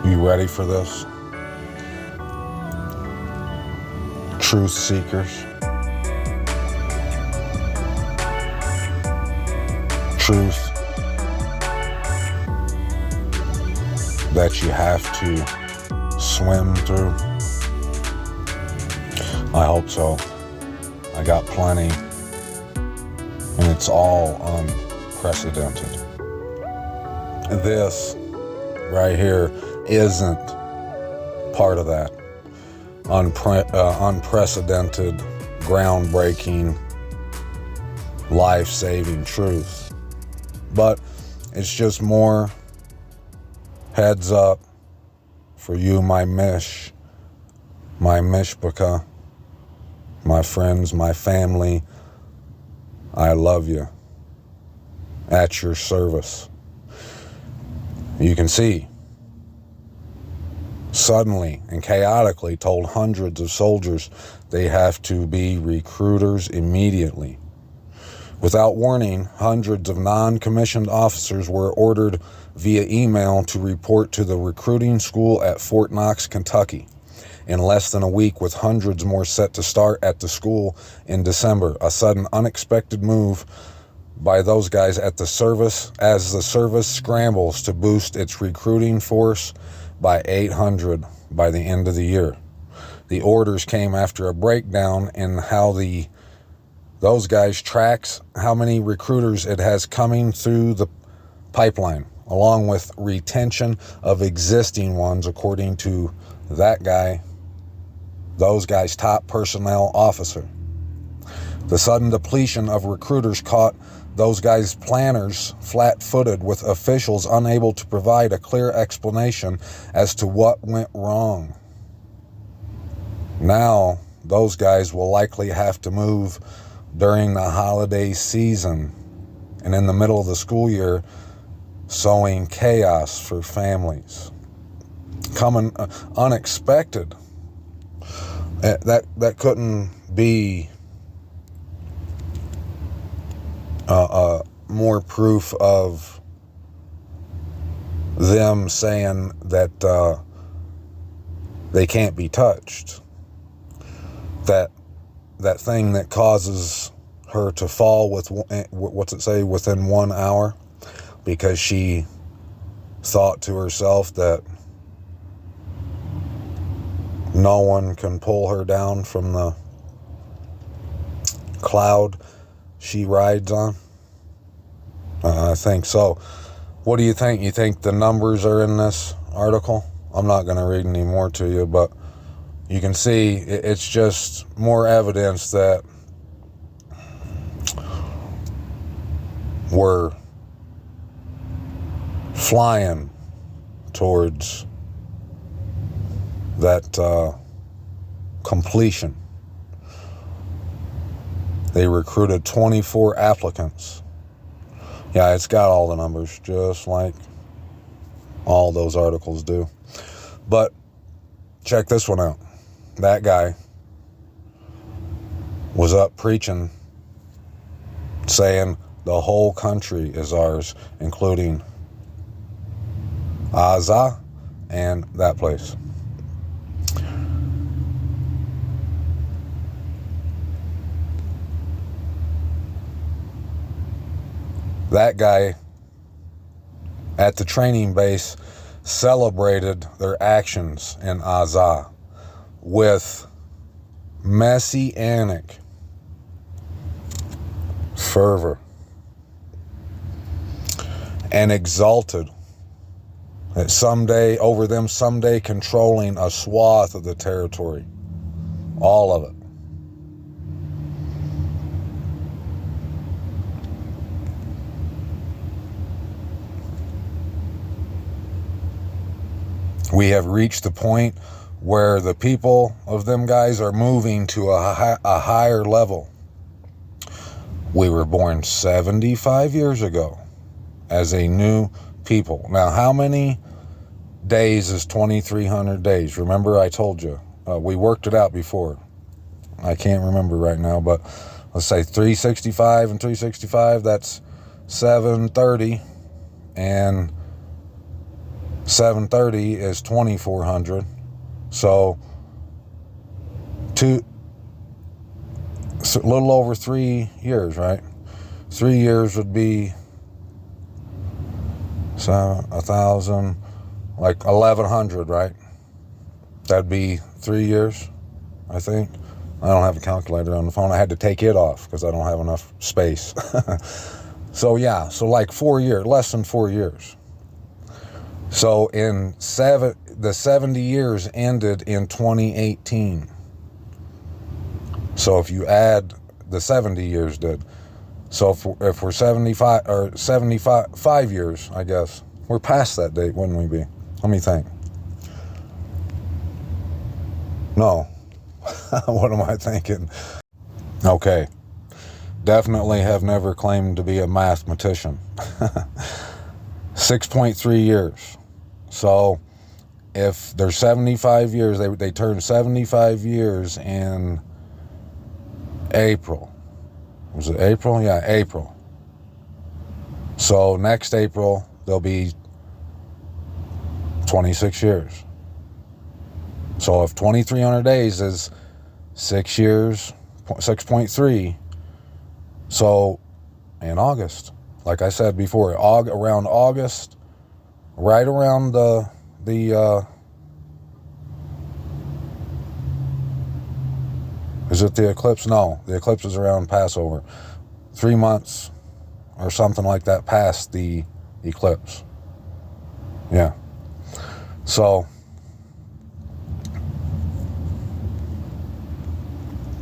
You ready for this? Truth seekers. Truth that you have to swim through. I hope so. I got plenty. And it's all unprecedented. This right here isn't part of that unprecedented, groundbreaking, life-saving truth. But it's just more heads up for you, my mishpaka, my friends, my family. I love you. At your service. You can see, suddenly and chaotically told hundreds of soldiers they have to be recruiters immediately. Without warning, hundreds of non-commissioned officers were ordered via email to report to the recruiting school at Fort Knox, Kentucky. In less than a week, with hundreds more set to start at the school in December, a sudden unexpected move by those guys at the service as the service scrambles to boost its recruiting force by 800 by the end of the year. The orders came after a breakdown in how those guys tracks how many recruiters it has coming through the pipeline, along with retention of existing ones, according to those guys' top personnel officer. The sudden depletion of recruiters caught those guys' planners flat-footed, with officials unable to provide a clear explanation as to what went wrong. Now, those guys will likely have to move during the holiday season and in the middle of the school year, sowing chaos for families. Coming unexpected. That couldn't be more proof of them saying that they can't be touched. That thing that causes her to fall with, what's it say, within 1 hour, because she thought to herself that no one can pull her down from the cloud she rides on. I think so. What do you think? You think the numbers are in this article? I'm not going to read any more to you, but you can see it's just more evidence that we're flying towards that completion. They recruited 24 applicants. Yeah, it's got all the numbers, just like all those articles do. But check this one out. That guy was up preaching, saying the whole country is ours, including Gaza and that place. That guy at the training base celebrated their actions in Gaza with messianic fervor and exalted that someday controlling a swath of the territory, all of it. We have reached the point where the people of them guys are moving to a higher level. We were born 75 years ago as a new people. Now, how many days is 2,300 days? Remember, I told you. We worked it out before. I can't remember right now, but let's say 365 and 365, that's 730. And 730 is 2400. So a little over 3 years, right? 3 years would be 1,000, like 1,100, right? That'd be 3 years, I think. I don't have a calculator on the phone. I had to take it off because I don't have enough space. So yeah, so like 4 years, less than 4 years. So the 70 years ended in 2018. So if you add the 70 years did. So if we're 75 years, I guess. We're past that date, wouldn't we be? Let me think. No. What am I thinking? Okay. Definitely have never claimed to be a mathematician. 6.3 years. So if they're 75 years, they turn 75 years in April. Was it April? Yeah, April. So next April, they'll be 26 years. So if 2,300 days is 6 years, 6.3, so in August, like I said before, around August, right around the is it the eclipse? No, the eclipse is around Passover. 3 months or something like that past the eclipse. Yeah. So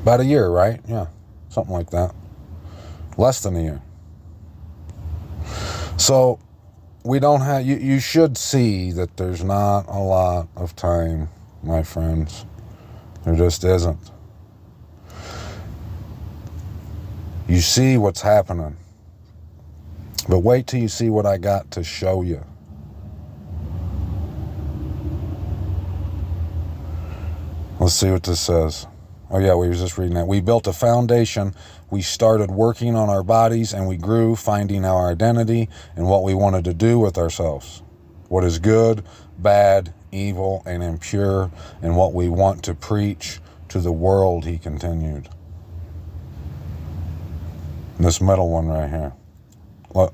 about a year, right? Yeah, something like that. Less than a year. So we don't have, you should see that there's not a lot of time, my friends. There just isn't. You see what's happening. But wait till you see what I got to show you. Let's see what this says. Oh yeah, we were just reading that. We built a foundation. We started working on our bodies and we grew, finding our identity and what we wanted to do with ourselves. What is good, bad, evil, and impure, and what we want to preach to the world, he continued. This middle one right here. What?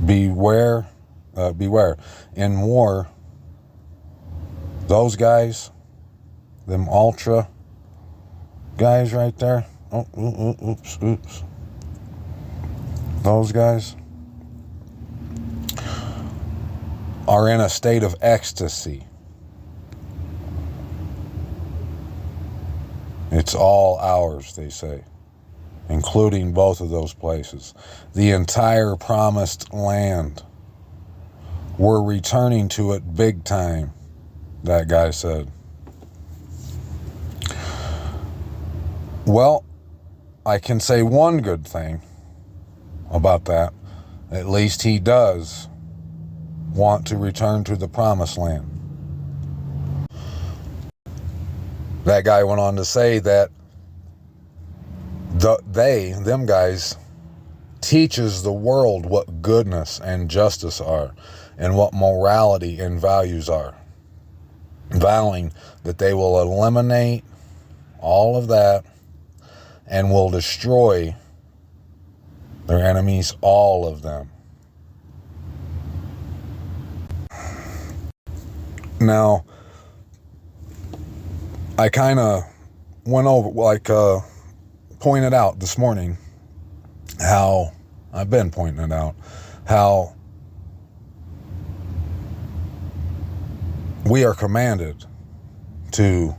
Beware. In war, those guys, them ultra guys right there. Oops. Those guys are in a state of ecstasy. It's all ours, they say, including both of those places. The entire promised land. We're returning to it big time, that guy said. Well, I can say one good thing about that. At least he does want to return to the promised land. That guy went on to say that them guys, teaches the world what goodness and justice are and what morality and values are, vowing that they will eliminate all of that and will destroy their enemies, all of them. Now, I kind of went over, pointed out this morning how, I've been pointing it out, how we are commanded to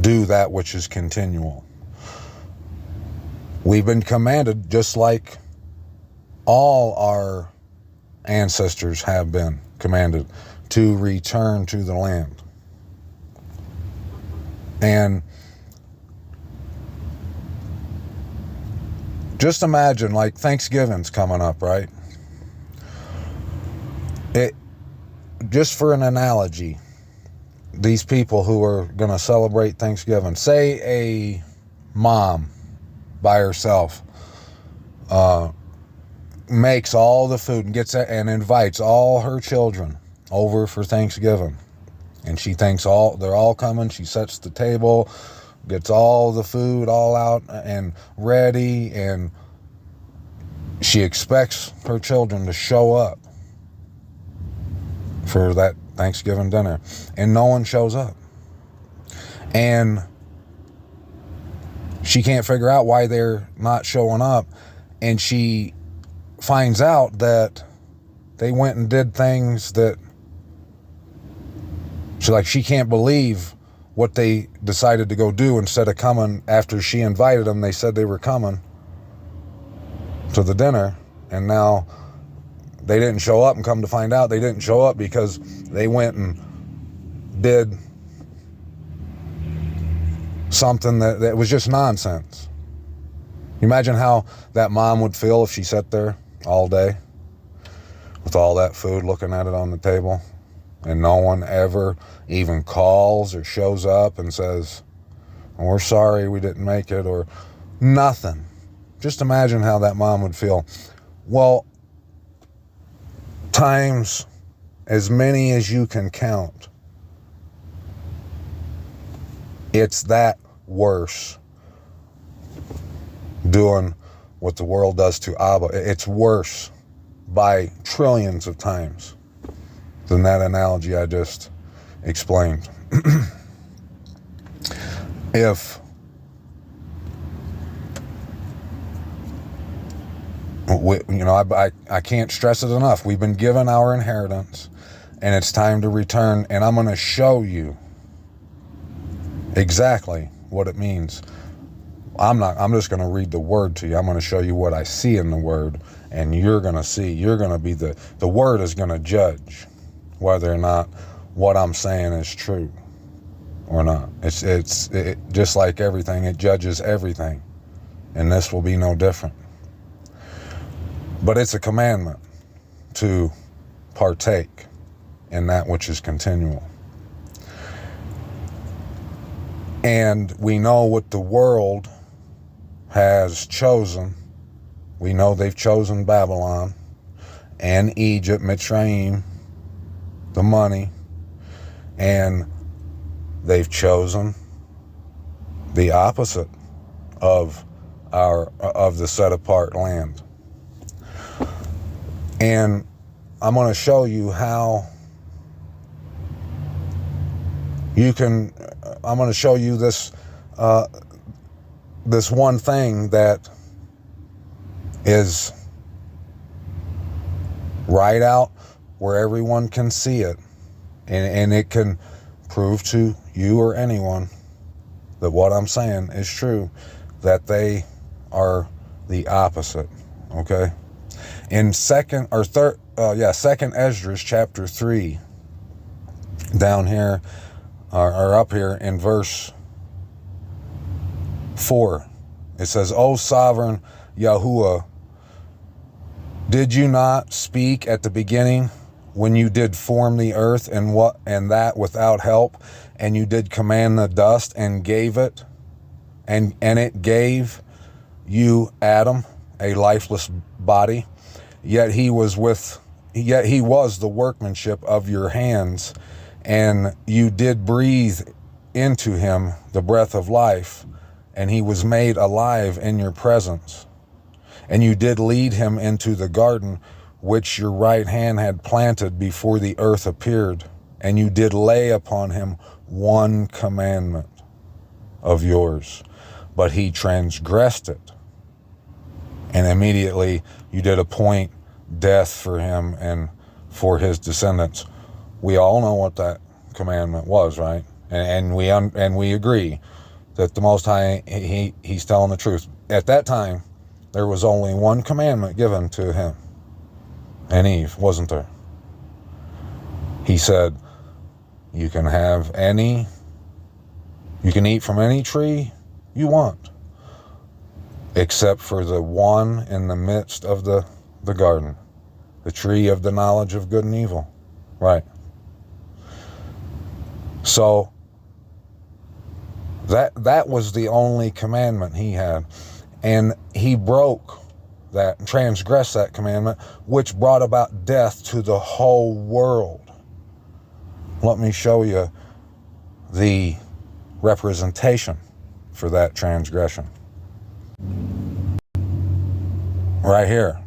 do that which is continual. We've been commanded, just like all our ancestors have been commanded, to return to the land. And just imagine, like, Thanksgiving's coming up, right? Just for an analogy, these people who are going to celebrate Thanksgiving, say a mom by herself makes all the food and gets it and invites all her children over for Thanksgiving. And she thinks they're all coming. She sets the table, gets all the food all out and ready, and she expects her children to show up for that Thanksgiving dinner, and no one shows up. And she can't figure out why they're not showing up, and she finds out that they went and did things that she can't believe what they decided to go do. Instead of coming after she invited them, they said they were coming to the dinner, and now they didn't show up, and come to find out they didn't show up because they went and did something that was just nonsense. You imagine how that mom would feel if she sat there all day with all that food, looking at it on the table, and no one ever even calls or shows up and says, we're sorry we didn't make it, or nothing. Just imagine how that mom would feel. Well, times as many as you can count, it's that worse doing what the world does to Abba. It's worse by trillions of times than that analogy I just explained. If I can't stress it enough. We've been given our inheritance, and it's time to return. And I'm going to show you exactly what it means. I'm just going to read the word to you. I'm going to show you what I see in the word, and you're going to see. You're going to be the word is going to judge whether or not what I'm saying is true or not. It's just like everything. It judges everything, and this will be no different. But it's a commandment to partake in that which is continual. And we know what the world has chosen. We know they've chosen Babylon and Egypt, Mitzrayim, the money, and they've chosen the opposite of the set apart land. And I'm going to show you how I'm going to show you this one thing that is right out where everyone can see it, and it can prove to you or anyone that what I'm saying is true, that they are the opposite. Okay? In second Esdras chapter 3, down here, or up here in verse 4, it says, O sovereign Yahuwah, did you not speak at the beginning when you did form the earth and that without help, and you did command the dust and gave it, and it gave you, Adam, a lifeless body? Yet he was the workmanship of your hands, and you did breathe into him the breath of life, and he was made alive in your presence. And you did lead him into the garden which your right hand had planted before the earth appeared, and you did lay upon him one commandment of yours, but he transgressed it. And immediately you did appoint death for him and for his descendants. We all know what that commandment was, right? And we agree that the Most High, he's telling the truth. At that time, there was only one commandment given to him and Eve, wasn't there? He said, you can eat from any tree you want, except for the one in the midst of the garden, the tree of the knowledge of good and evil. Right. So that was the only commandment he had, and he broke that, transgressed that commandment, which brought about death to the whole world. Let me show you the representation for that transgression. Right here.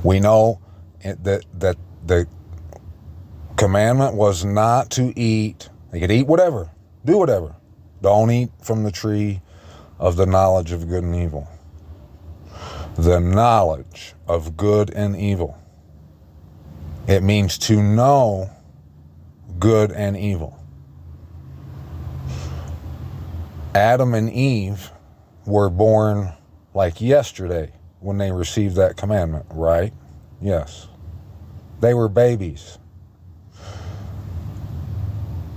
We know that the commandment was not to eat. They could eat whatever, do whatever. Don't eat from the tree of the knowledge of good and evil. The knowledge of good and evil. It means to know good and evil. Adam and Eve were born like yesterday when they received that commandment, right? Yes. They were babies.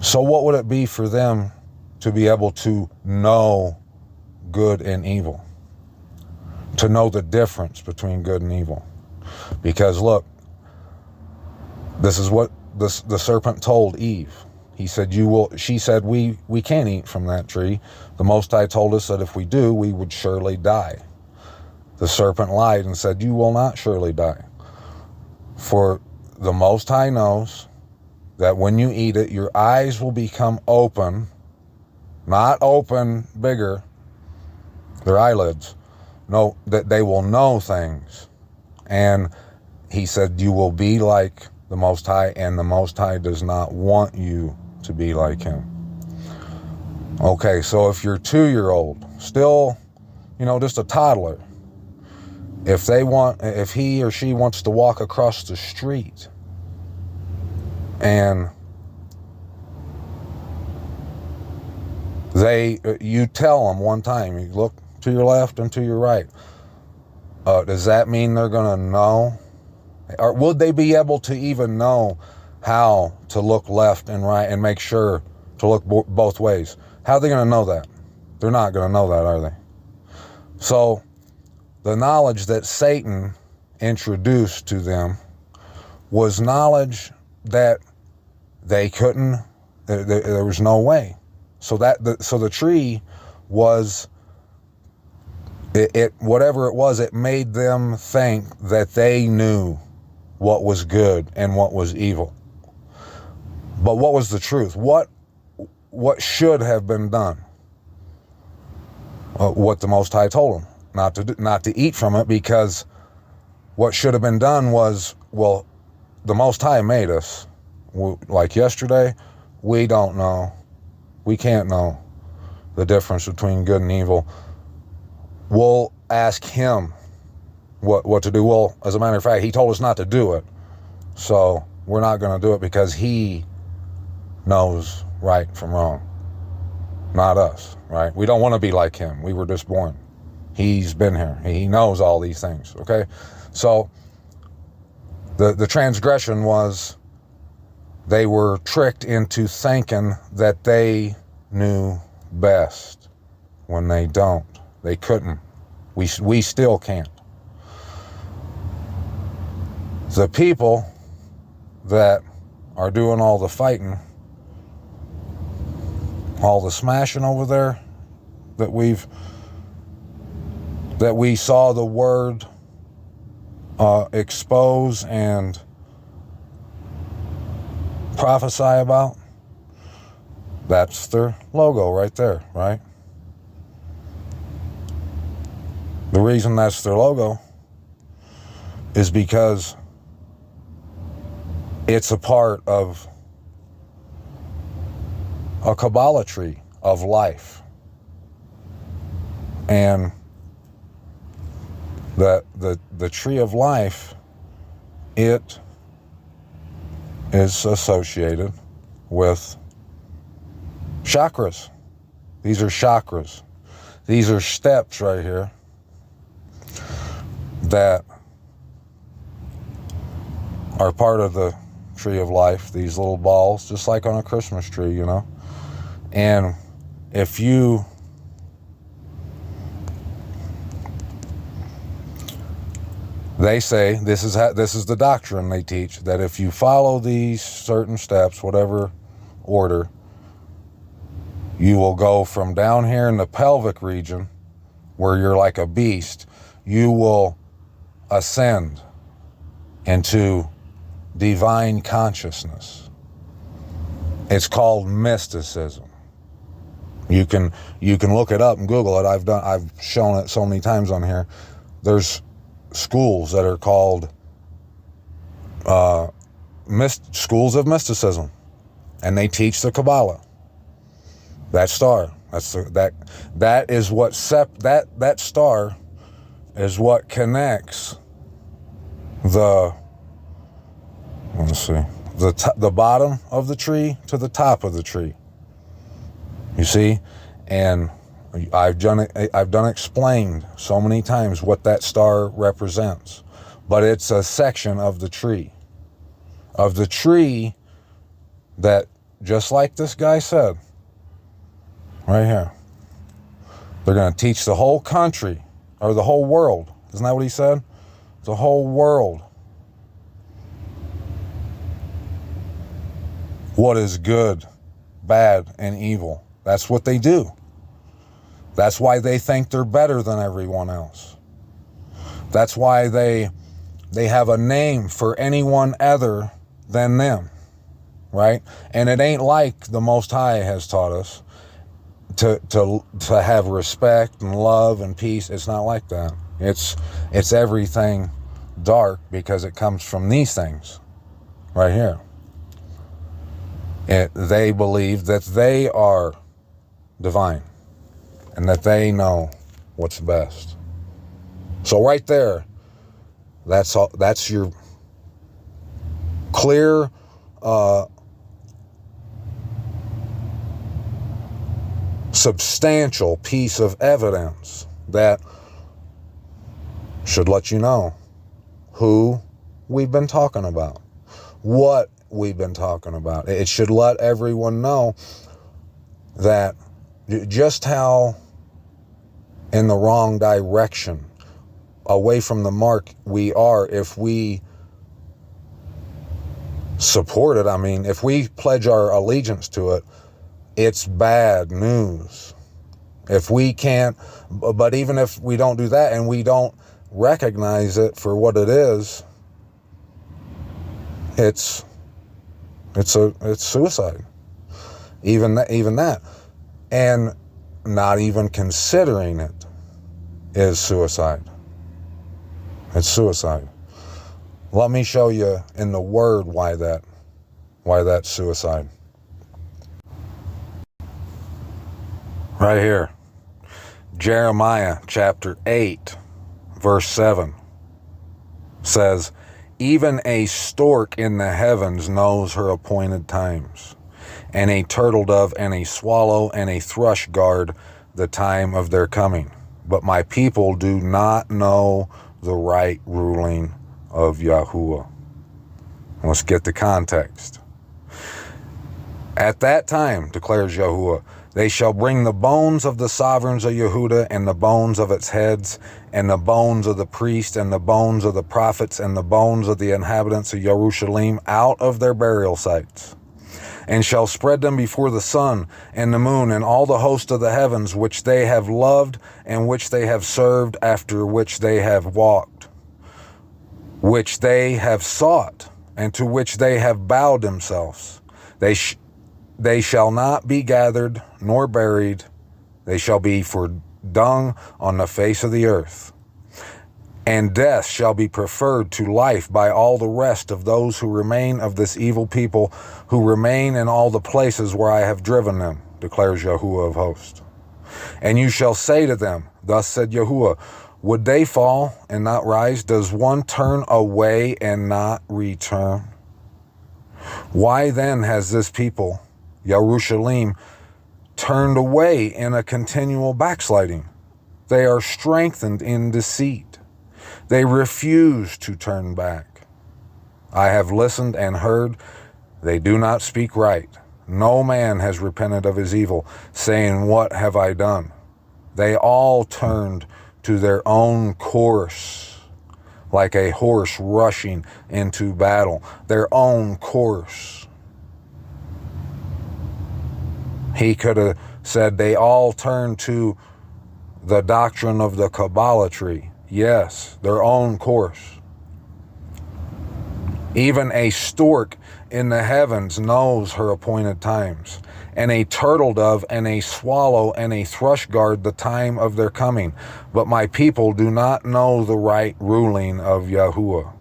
So what would it be for them to be able to know good and evil? To know the difference between good and evil? Because look, this is what the serpent told Eve. He said, she said, we can't eat from that tree. The Most High told us that if we do, we would surely die. The serpent lied and said, you will not surely die. For the Most High knows that when you eat it, your eyes will become open, not open bigger, their eyelids. No, that they will know things. And he said, you will be like the Most High, and the Most High does not want you to be like him. Okay, so if you're 2-year-old, still, just a toddler, if he or she wants to walk across the street and you tell them one time, you look to your left and to your right, does that mean they're going to know? Or would they be able to even know how to look left and right and make sure to look both ways? How are they going to know that? They're not going to know that, are they? So the knowledge that Satan introduced to them was knowledge that they couldn't, there was no way. So the tree was, whatever it was, it made them think that they knew what was good and what was evil. But what was the truth? What should have been done? What the Most High told them, not to eat from it, because what should have been done was, well, the Most High made us. Like yesterday, we don't know. We can't know the difference between good and evil. We'll ask him what to do. Well, as a matter of fact, he told us not to do it. So we're not going to do it because he knows right from wrong. Not us, right? We don't want to be like him. We were just born. He's been here. He knows all these things, okay? So the transgression was they were tricked into thinking that they knew best when they don't. They couldn't. We still can't. The people that are doing all the fighting, all the smashing over there, that we saw the word expose and prophesy about, that's their logo right there, right? The reason that's their logo is because it's a part of a Kabbalah tree of life. And the tree of life, it is associated with chakras. These are chakras. These are steps right here that are part of the tree of life. These little balls, just like on a Christmas tree, And if you they say, this is the doctrine they teach, that if you follow these certain steps, whatever order, you will go from down here in the pelvic region, where you're like a beast, you will ascend into divine consciousness. It's called mysticism. You can look it up and Google it. I've shown it so many times on here. There's schools that are called schools of mysticism, and they teach the Kabbalah. That star, that is what that star is what connects the the bottom of the tree to the top of the tree. You see, and I've done explained so many times what that star represents, but it's a section of the tree that, just like this guy said, right here, they're going to teach the whole country, or the whole world. Isn't that what he said? The whole world. What is good, bad, and evil. That's what they do. That's why they think they're better than everyone else. That's why they have a name for anyone other than them, right? And it ain't like the Most High has taught us to have respect and love and peace. It's not like that. It's everything dark, because it comes from these things right here. They believe that they are divine and that they know what's best. So right there, that's your clear substantial piece of evidence that should let you know who we've been talking about, what we've been talking about. It should let everyone know that just how in the wrong direction, away from the mark we are if we support it. I mean, if we pledge our allegiance to it, it's bad news. If we can't, but even if we don't do that and we don't recognize it for what it is, it's suicide. Even that. And not even considering it is suicide. It's suicide. Let me show you in the Word why that's suicide. Right here. Jeremiah chapter 8, verse 7 says, "Even a stork in the heavens knows her appointed times, and a turtle dove and a swallow and a thrush guard the time of their coming. But my people do not know the right ruling of Yahuwah." Let's get the context. "At that time, declares Yahuwah, they shall bring the bones of the sovereigns of Yehuda, and the bones of its heads, and the bones of the priests, and the bones of the prophets, and the bones of the inhabitants of Jerusalem out of their burial sites, and shall spread them before the sun and the moon and all the host of the heavens, which they have loved, and which they have served, after which they have walked, which they have sought, and to which they have bowed themselves. They shall not be gathered nor buried. They shall be for dung on the face of the earth. And death shall be preferred to life by all the rest of those who remain of this evil people, who remain in all the places where I have driven them, declares Yahuwah of hosts. And you shall say to them, thus said Yahuwah, would they fall and not rise? Does one turn away and not return? Why then has this people, Jerusalem, turned away in a continual backsliding? They are strengthened in deceit. They refuse to turn back. I have listened and heard. They do not speak right. No man has repented of his evil, saying, what have I done? They all turned to their own course, like a horse rushing into battle. Their own course. He could have said they all turned to the doctrine of the Kabbalah tree. Yes, their own course. Even a stork in the heavens knows her appointed times, and a turtle dove and a swallow and a thrush guard the time of their coming. But my people do not know the right ruling of Yahuwah.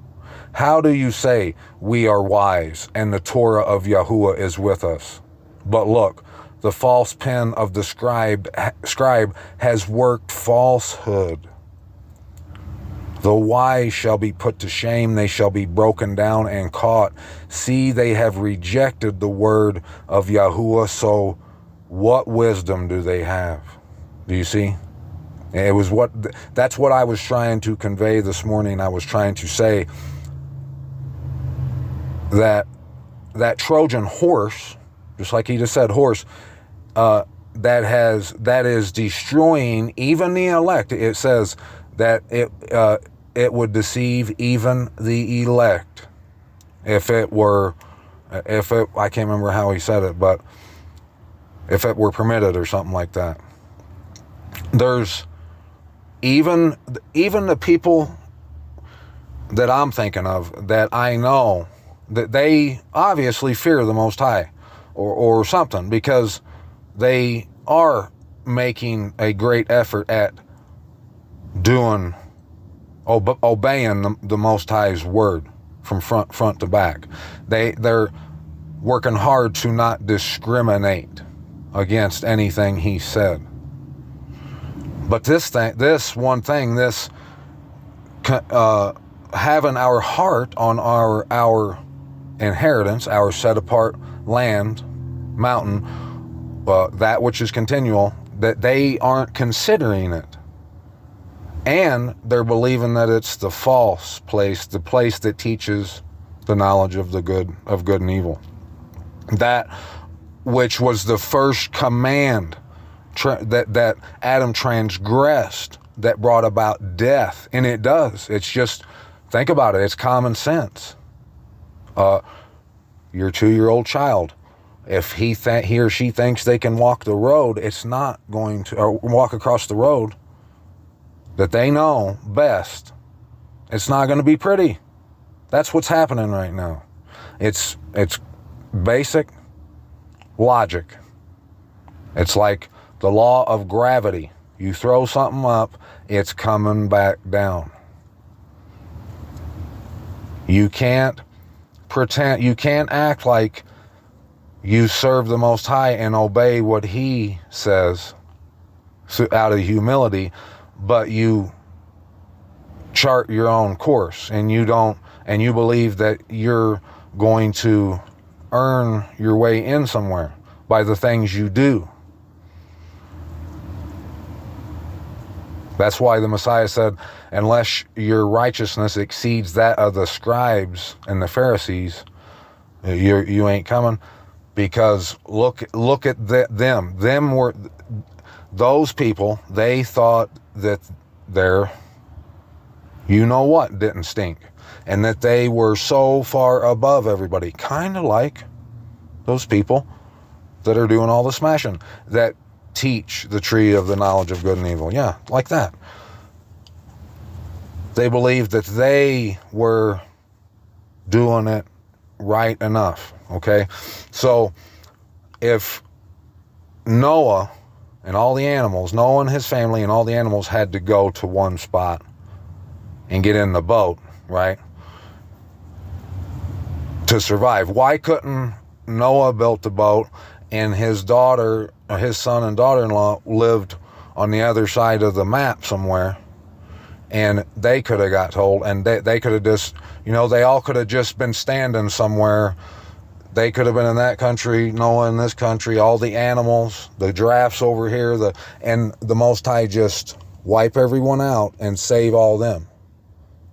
How do you say, we are wise, and the Torah of Yahuwah is with us? But look, the false pen of the scribe has worked falsehood. The wise shall be put to shame, they shall be broken down and caught. See, they have rejected the word of Yahuwah, so what wisdom do they have? Do you see? That's what I was trying to convey this morning. I was trying to say that Trojan horse, just like he just said horse, that is destroying even the elect. It says that it would deceive even the elect I can't remember how he said it, but if it were permitted or something like that. There's even the people that I'm thinking of, that I know that they obviously fear the Most High or something, because they are making a great effort at obeying the Most High's word from front to back. They're working hard to not discriminate against anything he said. But this one thing, having our heart on our inheritance, our set apart land, mountain, that which is continual, that they aren't considering it. And they're believing that it's the false place, the place that teaches the knowledge of good and evil. That which was the first command that Adam transgressed, that brought about death. And it does. It's just, think about it. It's common sense. Your 2-year-old child, if he or she thinks they can walk the road, it's not going to, or walk across the road that they know best, it's not going to be pretty. That's what's happening right now. It's basic logic. It's like the law of gravity. You throw something up, it's coming back down. You can't pretend, you can't act like you serve the Most High and obey what he says out of humility, but you chart your own course, and you believe that you're going to earn your way in somewhere by the things you do. That's why the Messiah said, unless your righteousness exceeds that of the scribes and the Pharisees, you ain't coming. Because look at them were those people. They thought that their you-know-what didn't stink, and that they were so far above everybody, kind of like those people that are doing all the smashing, that teach the tree of the knowledge of good and evil. Yeah, like that. They believed that they were doing it right enough, okay? So if Noah and all the animals, Noah and his family and all the animals had to go to one spot and get in the boat, right, to survive, why couldn't Noah built the boat and his son and daughter-in-law lived on the other side of the map somewhere, and they could have got told, and they could have just, they all could have just been standing somewhere. They could have been in that country, Noah in this country, all the animals, the giraffes over here, and the Most High just wipe everyone out and save all them.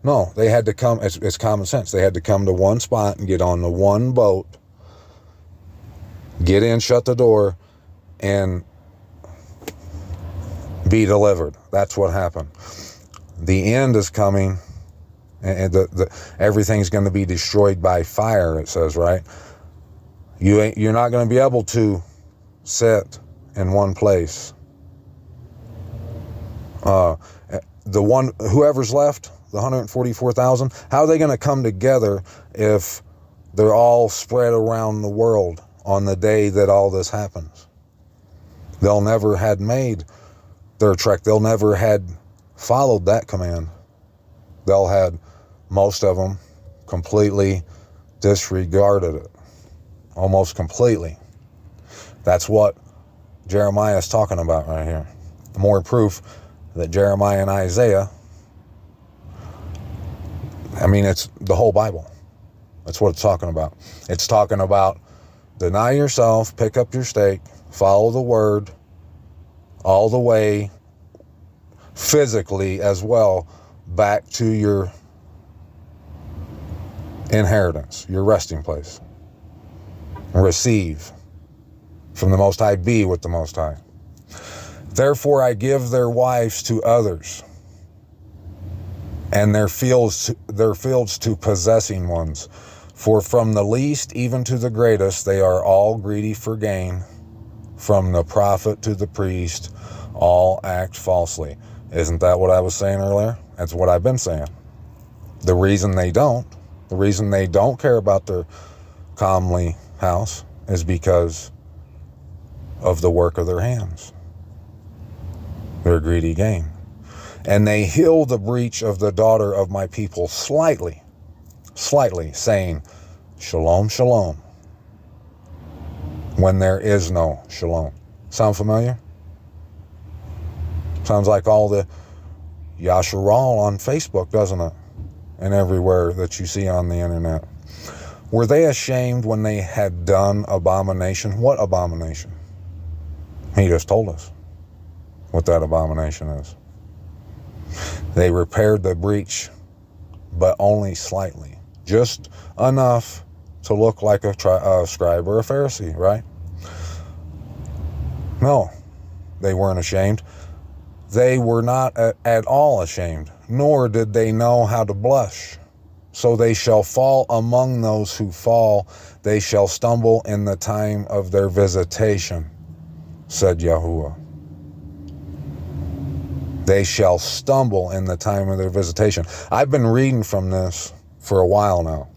No, they had to come, it's common sense. They had to come to one spot and get on the one boat, get in, shut the door, and be delivered. That's what happened. The end is coming, and everything's going to be destroyed by fire, it says, right? You're not going to be able to sit in one place. The whoever's left, the 144,000, how are they going to come together if they're all spread around the world on the day that all this happens? They'll never had made their trek. They'll never had followed that command. They'll had, most of them, completely disregarded it. Almost completely. That's what Jeremiah is talking about right here. More proof that Jeremiah and Isaiah, I mean, it's the whole Bible. That's what it's talking about. It's talking about deny yourself, pick up your stake, follow the word all the way physically as well back to your inheritance, your resting place. Receive from the Most High, be with the Most High. Therefore I give their wives to others, and their fields to possessing ones. For from the least even to the greatest, they are all greedy for gain. From the prophet to the priest, all act falsely. Isn't that what I was saying earlier? That's what I've been saying. The reason they don't care about their comely house is because of the work of their hands. Their greedy gain. And they heal the breach of the daughter of my people slightly, saying, Shalom, shalom, when there is no shalom. Sound familiar? Sounds like all the Yasharal on Facebook, doesn't it? And everywhere that you see on the internet. Were they ashamed when they had done abomination? What abomination? He just told us what that abomination is. They repaired the breach, but only slightly. Just enough to look like a scribe or a Pharisee, right? No, they weren't ashamed. They were not at all ashamed, nor did they know how to blush. So they shall fall among those who fall. They shall stumble in the time of their visitation, said Yahuwah. They shall stumble in the time of their visitation. I've been reading from this for a while now.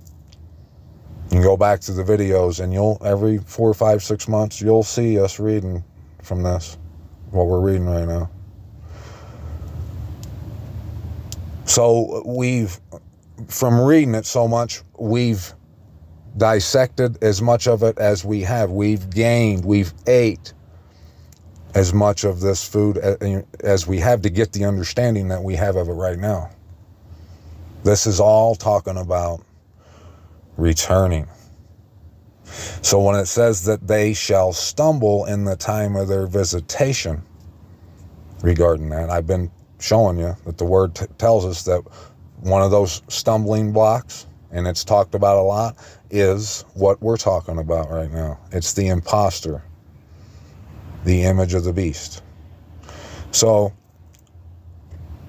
You can go back to the videos and every 4, 5, 6 months, you'll see us reading from this, what we're reading right now. So from reading it so much, we've dissected as much of it as we have. We've ate as much of this food as we have to get the understanding that we have of it right now. This is all talking about returning. So when it says that they shall stumble in the time of their visitation, regarding that, I've been showing you that the word tells us that one of those stumbling blocks, and it's talked about a lot, is what we're talking about right now. It's the imposter, the image of the beast. So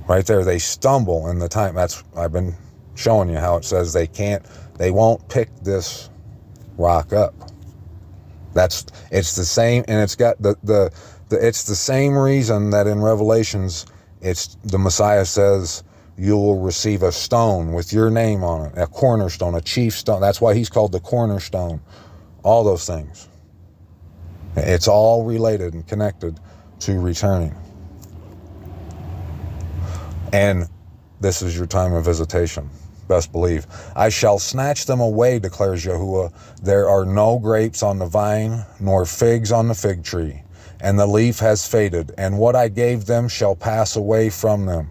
right there, they stumble in the time. I've been showing you how it says they won't pick this rock up. It's the same, and it's got it's the same reason that in Revelations the Messiah says you will receive a stone with your name on it, a cornerstone, a chief stone. That's why he's called the cornerstone. All those things. It's all related and connected to returning. And this is your time of visitation. Best believe. I shall snatch them away, declares Yahuwah. There are no grapes on the vine, nor figs on the fig tree, and the leaf has faded, and what I gave them shall pass away from them.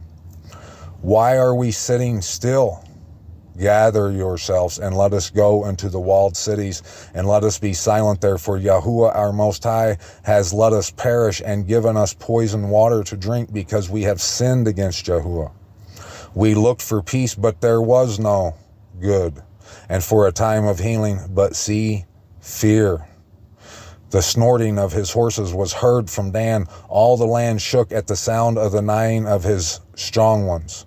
Why are we sitting still? Gather yourselves, and let us go into the walled cities, and let us be silent there, for Yahuwah our Most High has let us perish and given us poison water to drink, because we have sinned against Yahuwah. We looked for peace, but there was no good, and for a time of healing, but see, fear. The snorting of his horses was heard from Dan. All the land shook at the sound of the neighing of his strong ones.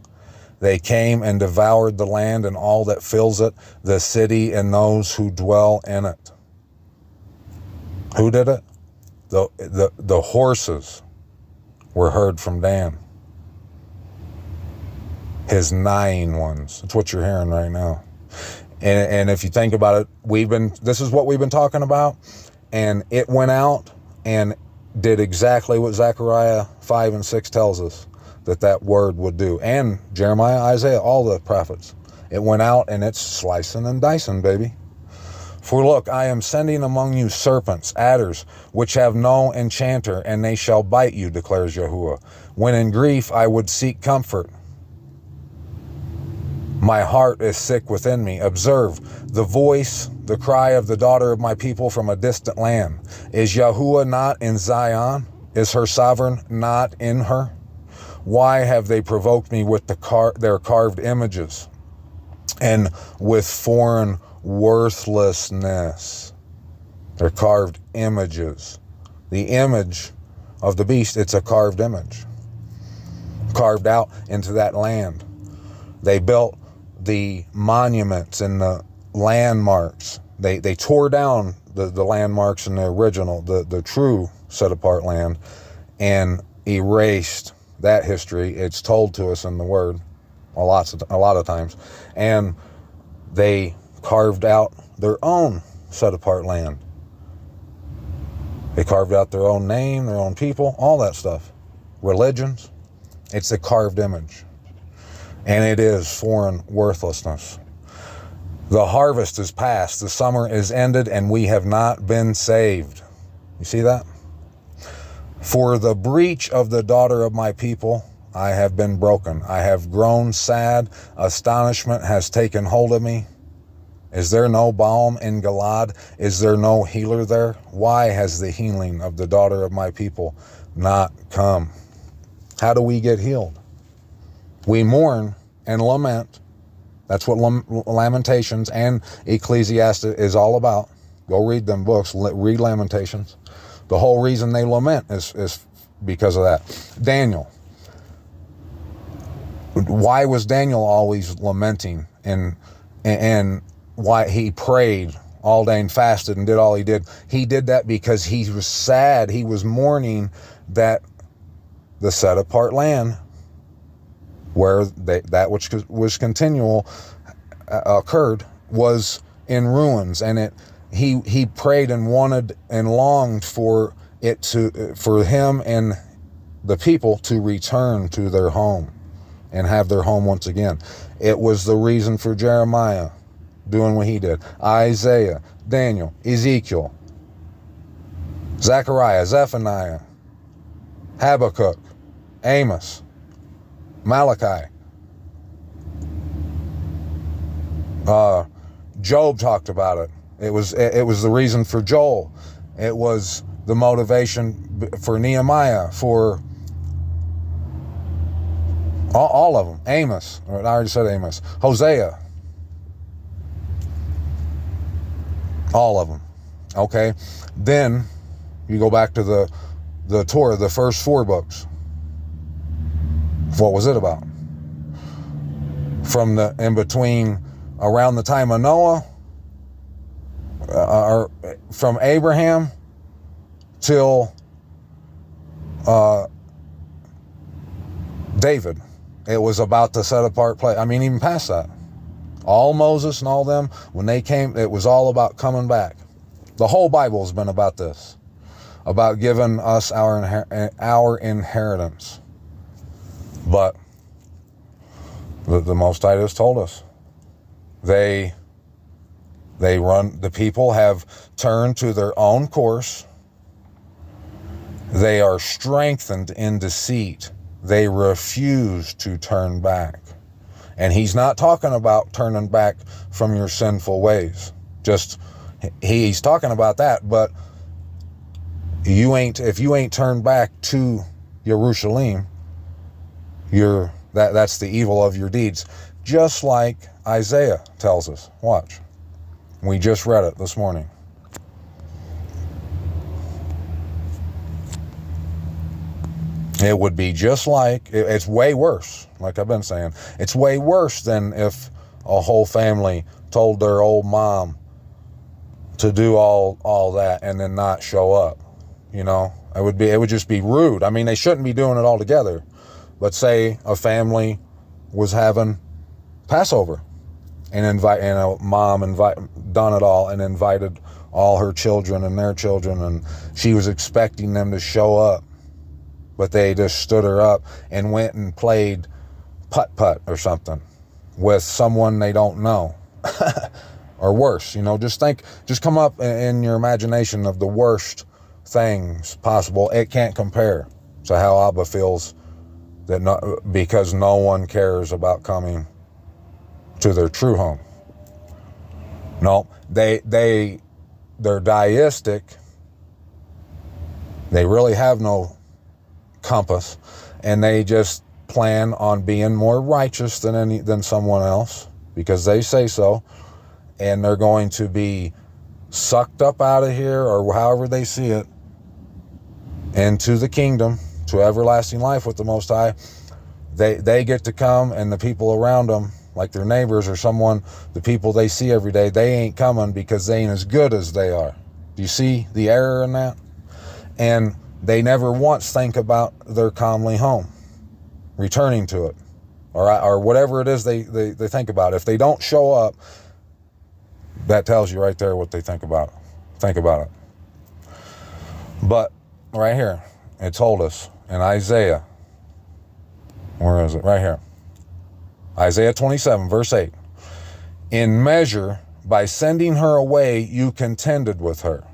They came and devoured the land and all that fills it, the city and those who dwell in it. Who did it? The horses were heard from Dan. his nigh ones. That's what you're hearing right now. And if you think about it, this is what we've been talking about, and it went out and did exactly what Zechariah 5 and 6 tells us that word would do. And Jeremiah, Isaiah, all the prophets. It went out and it's slicing and dicing, baby. For look, I am sending among you serpents, adders, which have no enchanter, and they shall bite you, declares Yahuwah. When in grief I would seek comfort, my heart is sick within me. Observe the voice, the cry of the daughter of my people from a distant land. Is Yahuwah not in Zion? Is her sovereign not in her? Why have they provoked me with their carved images and with foreign worthlessness? They're carved images. The image of the beast, it's a carved image, carved out into that land. They built the monuments and the landmarks. They tore down the landmarks in the original, the true set apart land, and erased that history. It's told to us in the Word a lot of times. And they carved out their own set apart land. They carved out their own name, their own people, all that stuff. Religions. It's a carved image. And it is foreign worthlessness. The harvest is past, the summer is ended, and we have not been saved. You see that? For the breach of the daughter of my people, I have been broken. I have grown sad. Astonishment has taken hold of me. Is there no balm in Gilad? Is there no healer there? Why has the healing of the daughter of my people not come? How do we get healed? We mourn and lament. That's what Lamentations and Ecclesiastes is all about. Go read them books. Read Lamentations. The whole reason they lament is because of that. Daniel. Why was Daniel always lamenting and why he prayed all day and fasted and did all he did? He did that because he was sad. He was mourning that the set apart land where that which was continual occurred was in ruins, and he prayed and wanted and longed for him and the people to return to their home and have their home once again. It was the reason for Jeremiah doing what he did. Isaiah, Daniel, Ezekiel, Zechariah, Zephaniah, Habakkuk, Amos, Malachi. Job talked about it. It was the reason for Joel. It was the motivation for Nehemiah, for all of them. Amos, I already said Amos. Hosea. All of them. Okay? Then you go back to the Torah, the first 4 books. What was it about? From the in between, around the time of Noah, or from Abraham till David, it was about the set apart place. I mean, even past that, all Moses and all them, when they came, it was all about coming back. The whole Bible has been about this, about giving us our inheritance. But the Most High has told us the people have turned to their own course. They are strengthened in deceit. They refuse to turn back. And he's not talking about turning back from your sinful ways. He's talking about that, but if you ain't turned back to Jerusalem, that's the evil of your deeds. Just like Isaiah tells us. Watch. We just read it this morning. It would be just like, it's way worse, like I've been saying. It's way worse than if a whole family told their old mom to do all that and then not show up. You know, it would just be rude. I mean, they shouldn't be doing it all together. But say a family was having Passover, and done it all and invited all her children and their children, and she was expecting them to show up, but they just stood her up and went and played putt-putt or something with someone they don't know. Or worse, just come up in your imagination of the worst things possible. It can't compare to how Abba feels because no one cares about coming to their true home. No, they're deistic. They really have no compass, and they just plan on being more righteous than someone else because they say so, and they're going to be sucked up out of here, or however they see it, into the kingdom, to everlasting life with the Most High. They get to come, and the people around them, like their neighbors or the people they see every day, they ain't coming because they ain't as good as they are. Do you see the error in that? And they never once think about their comely home, returning to it, or whatever it is they think about. If they don't show up, that tells you right there what they think about it. Think about it. But right here, it told us in Isaiah, where is it? Right here. Isaiah 27, verse 8. In measure, by sending her away, you contended with her.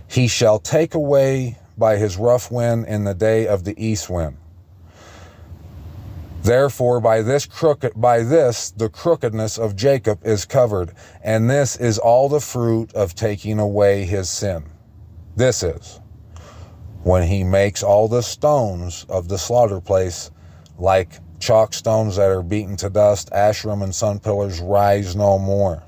He shall take away by his rough wind in the day of the east wind. Therefore, by this the crookedness of Jacob is covered, and this is all the fruit of taking away his sin. This is when he makes all the stones of the slaughter place like chalk stones that are beaten to dust. Asherim and sun pillars rise no more.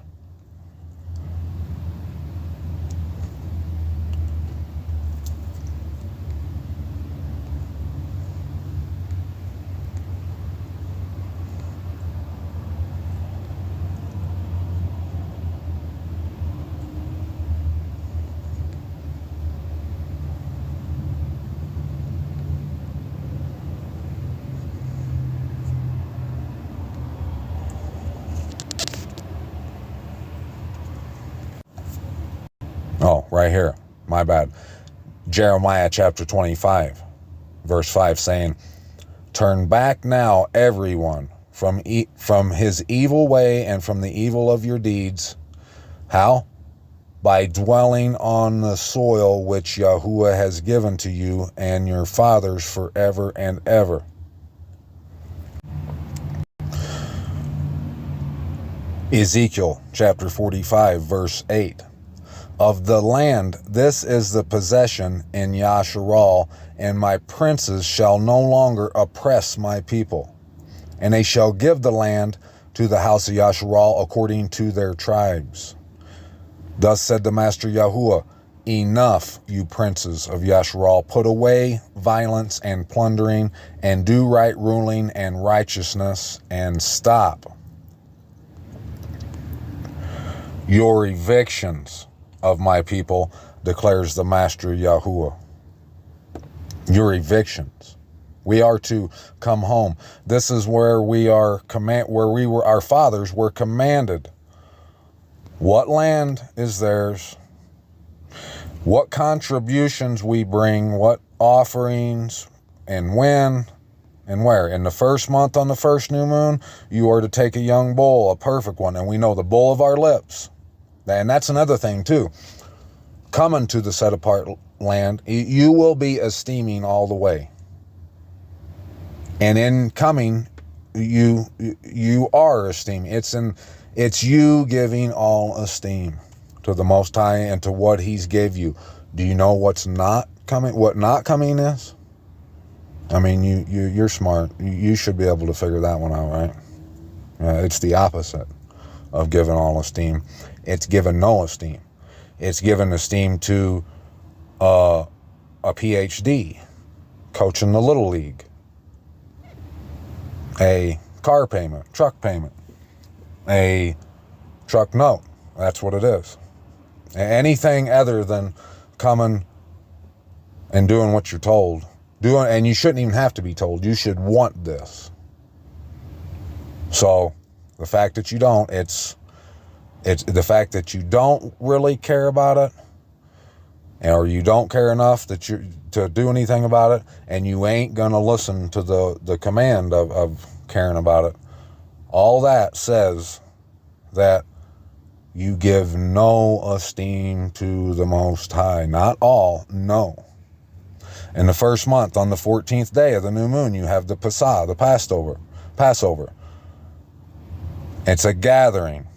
Oh, right here. My bad. Jeremiah chapter 25, verse 5, saying, turn back now, everyone, from his evil way and from the evil of your deeds. How? By dwelling on the soil which Yahuwah has given to you and your fathers forever and ever. Ezekiel chapter 45, verse 8. Of the land, this is the possession in Yasharal, and my princes shall no longer oppress my people. And they shall give the land to the house of Yasharal according to their tribes. Thus said the Master Yahuwah, enough, you princes of Yasharal, put away violence and plundering, and do right ruling and righteousness, and stop your evictions of my people, declares the Master Yahuwah. Your evictions. We are to come home. This is where our fathers were commanded. What land is theirs? What contributions we bring, what offerings, and when and where. In the first month on the first new moon, you are to take a young bull, a perfect one, and we know the bull of our lips. And that's another thing too. Coming to the set apart land, you will be esteeming all the way. And in coming, you are esteeming. It's you giving all esteem to the Most High and to what He's gave you. Do you know what's not coming? What not coming is? I mean, you're smart. You should be able to figure that one out, right? It's the opposite of giving all esteem. It's given no esteem. It's given esteem to a PhD, coaching the Little League, a car payment, truck payment, a truck note. That's what it is. Anything other than coming and doing what you're told. And you shouldn't even have to be told. You should want this. So the fact that you don't, it's the fact that you don't really care about it, or you don't care enough that you to do anything about it, and you ain't gonna listen to the command of caring about it. All that says that you give no esteem to the Most High. Not all, no. In the first month, on the 14th day of the new moon, you have the Passah, the Passover. It's a gathering.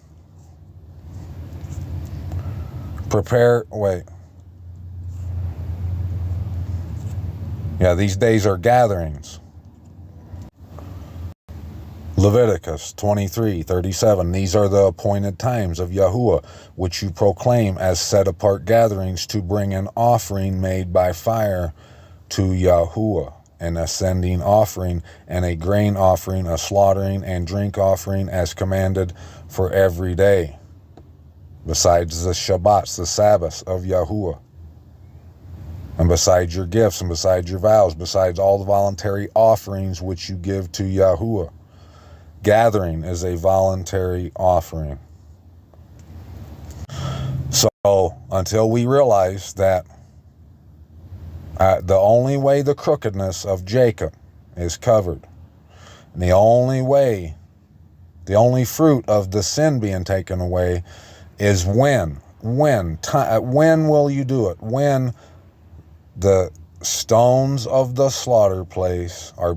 These days are gatherings. Leviticus 23:37. These are the appointed times of Yahuwah, which you proclaim as set apart gatherings to bring an offering made by fire to Yahuwah, an ascending offering and a grain offering, a slaughtering and drink offering as commanded for every day, besides the Shabbats, the Sabbaths of Yahuwah, and besides your gifts, and besides your vows, besides all the voluntary offerings which you give to Yahuwah. Gathering is a voluntary offering. So until we realize that the only way the crookedness of Jacob is covered, and the only fruit of the sin being taken away is when will you do it? When the stones of the slaughter place are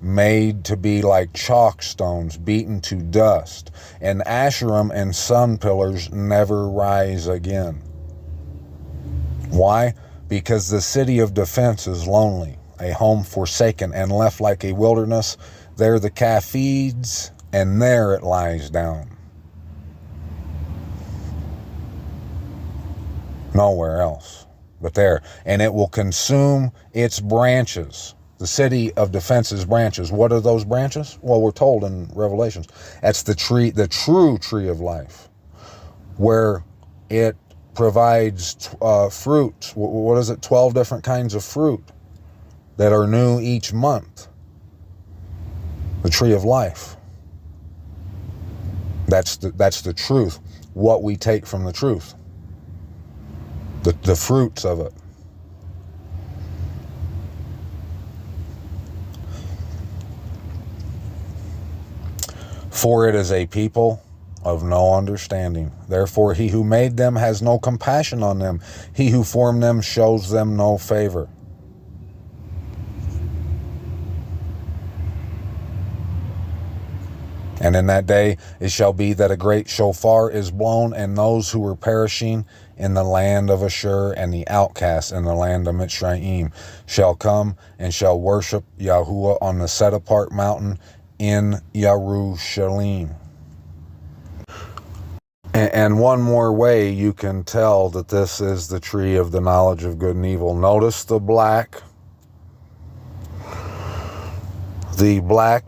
made to be like chalk stones, beaten to dust, and Asherim and sun pillars never rise again. Why? Because the city of defense is lonely, a home forsaken and left like a wilderness. There the calf feeds, and there it lies down. Nowhere else but there. And it will consume its branches. The city of defense's branches. What are those branches? Well, we're told in Revelations. That's the true tree of life, where it provides fruit. What is it? 12 different kinds of fruit that are new each month. The tree of life. That's the truth. What we take from the truth. The fruits of it. For it is a people of no understanding. Therefore he who made them has no compassion on them. He who formed them shows them no favor. And in that day it shall be that a great shofar is blown, and those who were perishing in the land of Ashur and the outcasts in the land of Mitzrayim shall come and shall worship Yahuwah on the set apart mountain in Yerushalayim. And one more way you can tell that this is the tree of the knowledge of good and evil. Notice the black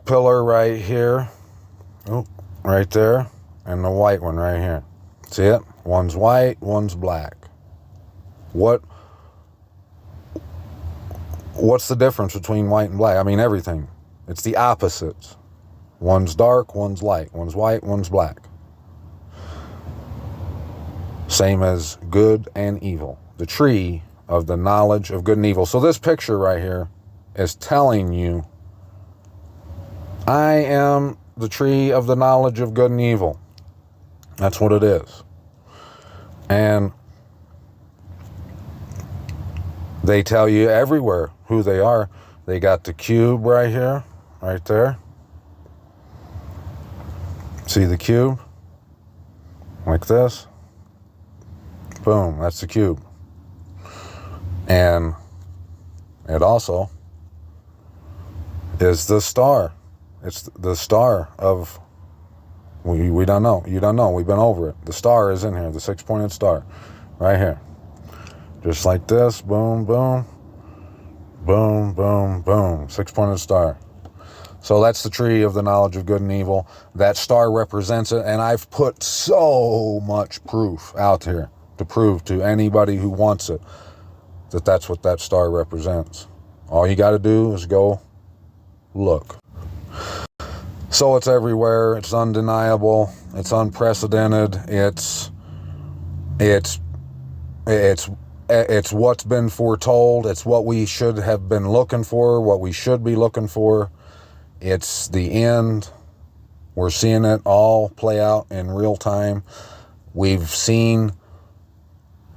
pillar right here. Oh, right there. And the white one right here. See it? One's white, one's black. What's the difference between white and black? I mean, everything. It's the opposites. One's dark, one's light. One's white, one's black. Same as good and evil. The tree of the knowledge of good and evil. So this picture right here is telling you, I am the tree of the knowledge of good and evil. That's what it is. And they tell you everywhere who they are. They got the cube right here, right there. See the cube? Like this. Boom, that's the cube. And it also is the star. It's the star of, we don't know. You don't know. We've been over it. The star is in here, the six-pointed star, right here. Just like this, boom, boom, boom, boom, boom, six-pointed star. So that's the tree of the knowledge of good and evil. That star represents it, and I've put so much proof out here to prove to anybody who wants it that that's what that star represents. All you got to do is go look. So it's everywhere. It's undeniable. It's unprecedented. It's what's been foretold. It's what we should have been looking for, what we should be looking for. It's the end. We're seeing it all play out in real time. We've seen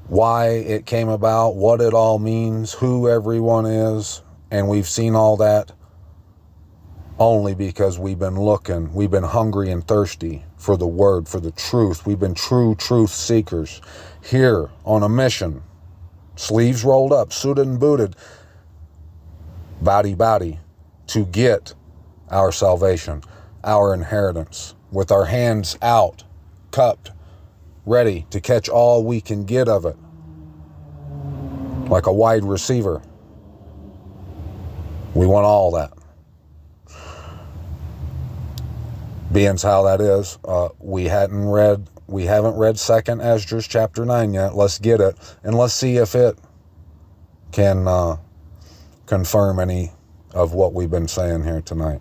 why it came about, what it all means, who everyone is, and we've seen all that only because we've been looking. We've been hungry and thirsty for the word, for the truth. We've been true truth seekers here on a mission. Sleeves rolled up, suited and booted, body, to get our salvation, our inheritance, with our hands out, cupped, ready to catch all we can get of it, like a wide receiver. We want all that. Being how that is, we haven't read 2nd Esdras chapter 9 yet. Let's get it, and let's see if it can confirm any of what we've been saying here tonight.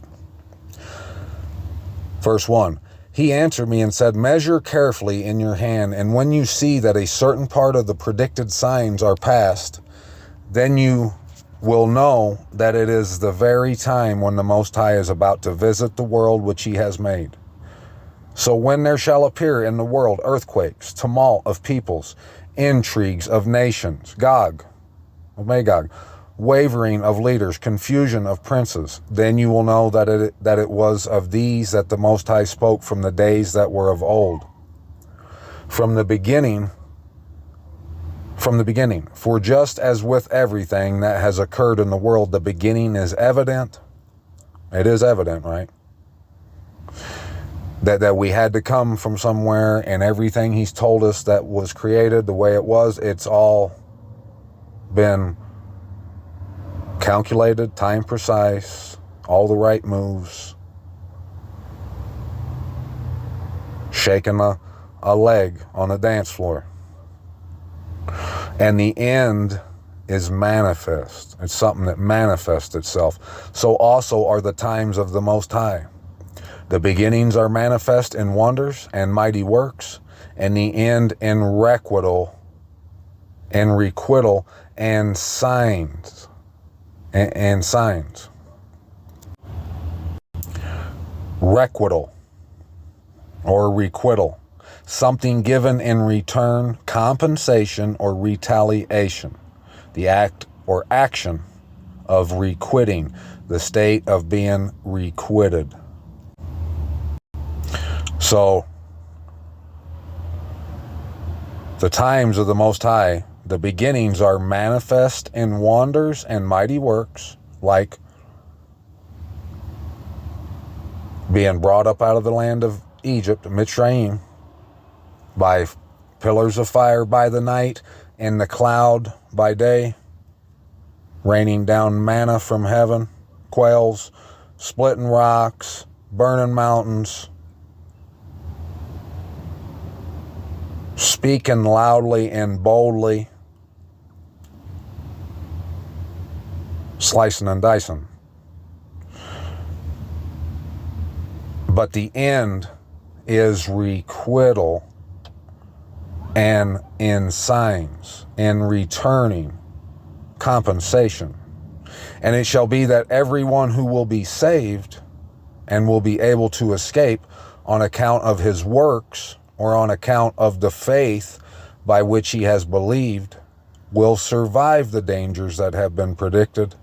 Verse 1, he answered me and said, measure carefully in your hand, and when you see that a certain part of the predicted signs are past, then you will know that it is the very time when the Most High is about to visit the world which he has made. So when there shall appear in the world earthquakes, tumult of peoples, intrigues of nations, Gog of Magog, wavering of leaders, confusion of princes, then you will know that it was of these that the Most High spoke from the days that were of old. From the beginning, for just as with everything that has occurred in the world, the beginning is evident. It is evident, right? That we had to come from somewhere, and everything he's told us that was created the way it was, it's all been calculated, time precise, all the right moves. Shaking a leg on a dance floor. And the end is manifest. It's something that manifests itself. So also are the times of the Most High. The beginnings are manifest in wonders and mighty works, and the end in requital and signs. And signs. Requital or requital. Something given in return, compensation or retaliation. The act or action of requiting, the state of being requited. So, the times of the Most High, the beginnings are manifest in wonders and mighty works, like being brought up out of the land of Egypt, Mitzrayim, by pillars of fire by the night and the cloud by day, raining down manna from heaven, quails, splitting rocks, burning mountains, speaking loudly and boldly, slicing and dicing. But the end is requital and in signs, and returning compensation. And it shall be that everyone who will be saved and will be able to escape on account of his works or on account of the faith by which he has believed will survive the dangers that have been predicted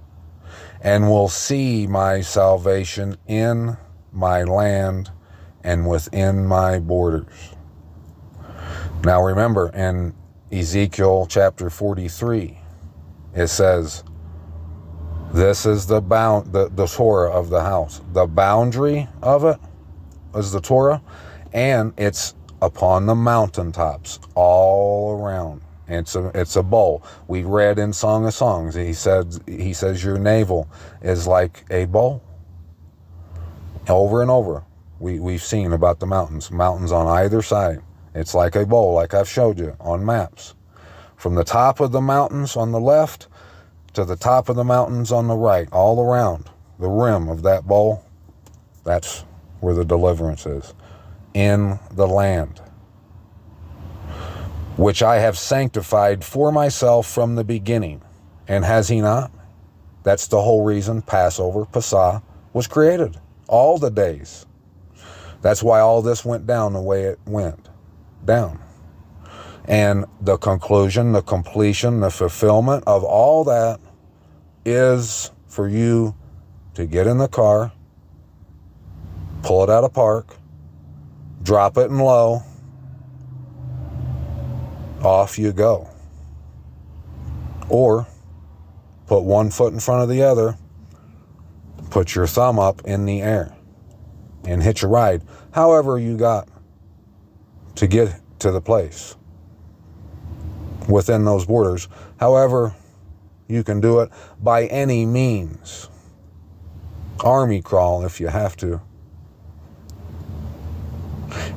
and will see my salvation in my land and within my borders. Now remember, in Ezekiel chapter 43, it says, this is the Torah of the house. The boundary of it is the Torah, and it's upon the mountaintops all around. It's a bowl. We read in Song of Songs, he says your navel is like a bowl. Over and over, we've seen about the mountains on either side. It's like a bowl, like I've showed you on maps. From the top of the mountains on the left to the top of the mountains on the right, all around the rim of that bowl, that's where the deliverance is. In the land, which I have sanctified for myself from the beginning. And has he not? That's the whole reason Passover, Passah, was created. All the days. That's why all this went down the way it went down. And the conclusion, the completion, the fulfillment of all that is for you to get in the car, pull it out of park, drop it in low, off you go. Or put one foot in front of the other, put your thumb up in the air, and hitch a ride. However you got to get to the place within those borders. However you can do it by any means. Army crawl if you have to.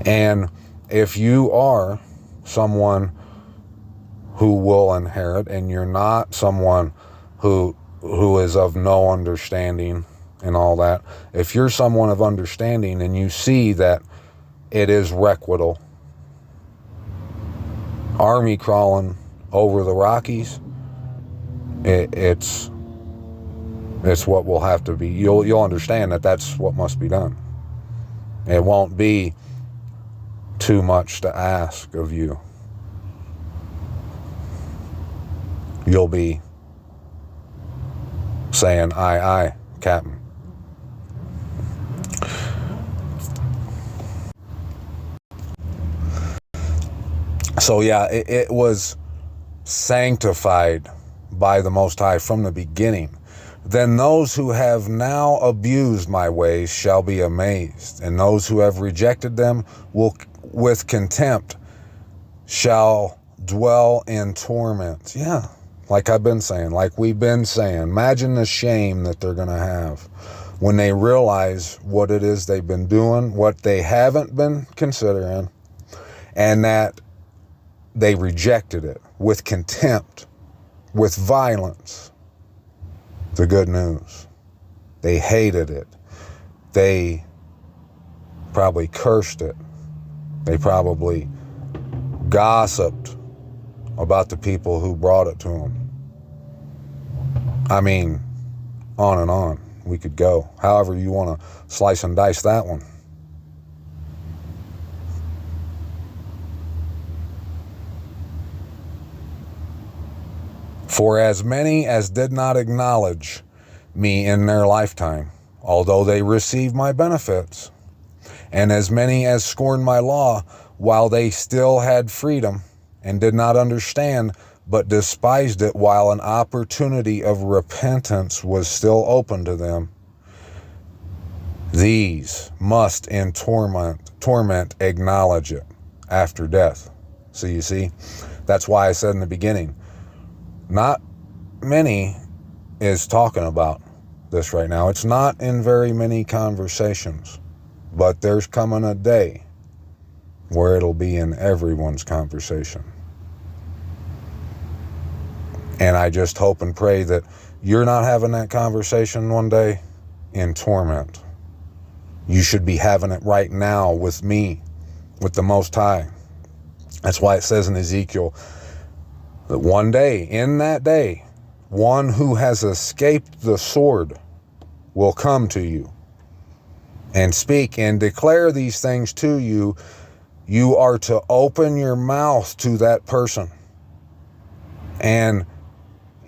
And if you are someone who will inherit, and you're not someone who is of no understanding and all that, if you're someone of understanding and you see that it is requital, army crawling over the Rockies, it's what will have to be. You'll understand that that's what must be done. It won't be too much to ask of you. You'll be saying, aye, aye, Captain. So yeah, it was sanctified by the Most High from the beginning. Then those who have now abused my ways shall be amazed, and those who have rejected them will with contempt shall dwell in torment. Yeah, like I've been saying, like we've been saying. Imagine the shame that they're going to have when they realize what it is they've been doing, what they haven't been considering, and that they rejected it with contempt, with violence. The good news. They hated it. They probably cursed it. They probably gossiped about the people who brought it to them. I mean, on and on we could go. However you want to slice and dice that one. For as many as did not acknowledge me in their lifetime, although they received my benefits, and as many as scorned my law while they still had freedom and did not understand, but despised it while an opportunity of repentance was still open to them, these must in torment acknowledge it after death. So you see, that's why I said in the beginning, not many is talking about this right now. It's not in very many conversations, but there's coming a day where it'll be in everyone's conversation. And I just hope and pray that you're not having that conversation one day in torment. You should be having it right now with me, with the Most High. That's why it says in Ezekiel that one day, in that day, one who has escaped the sword will come to you and speak and declare these things to you. You are to open your mouth to that person and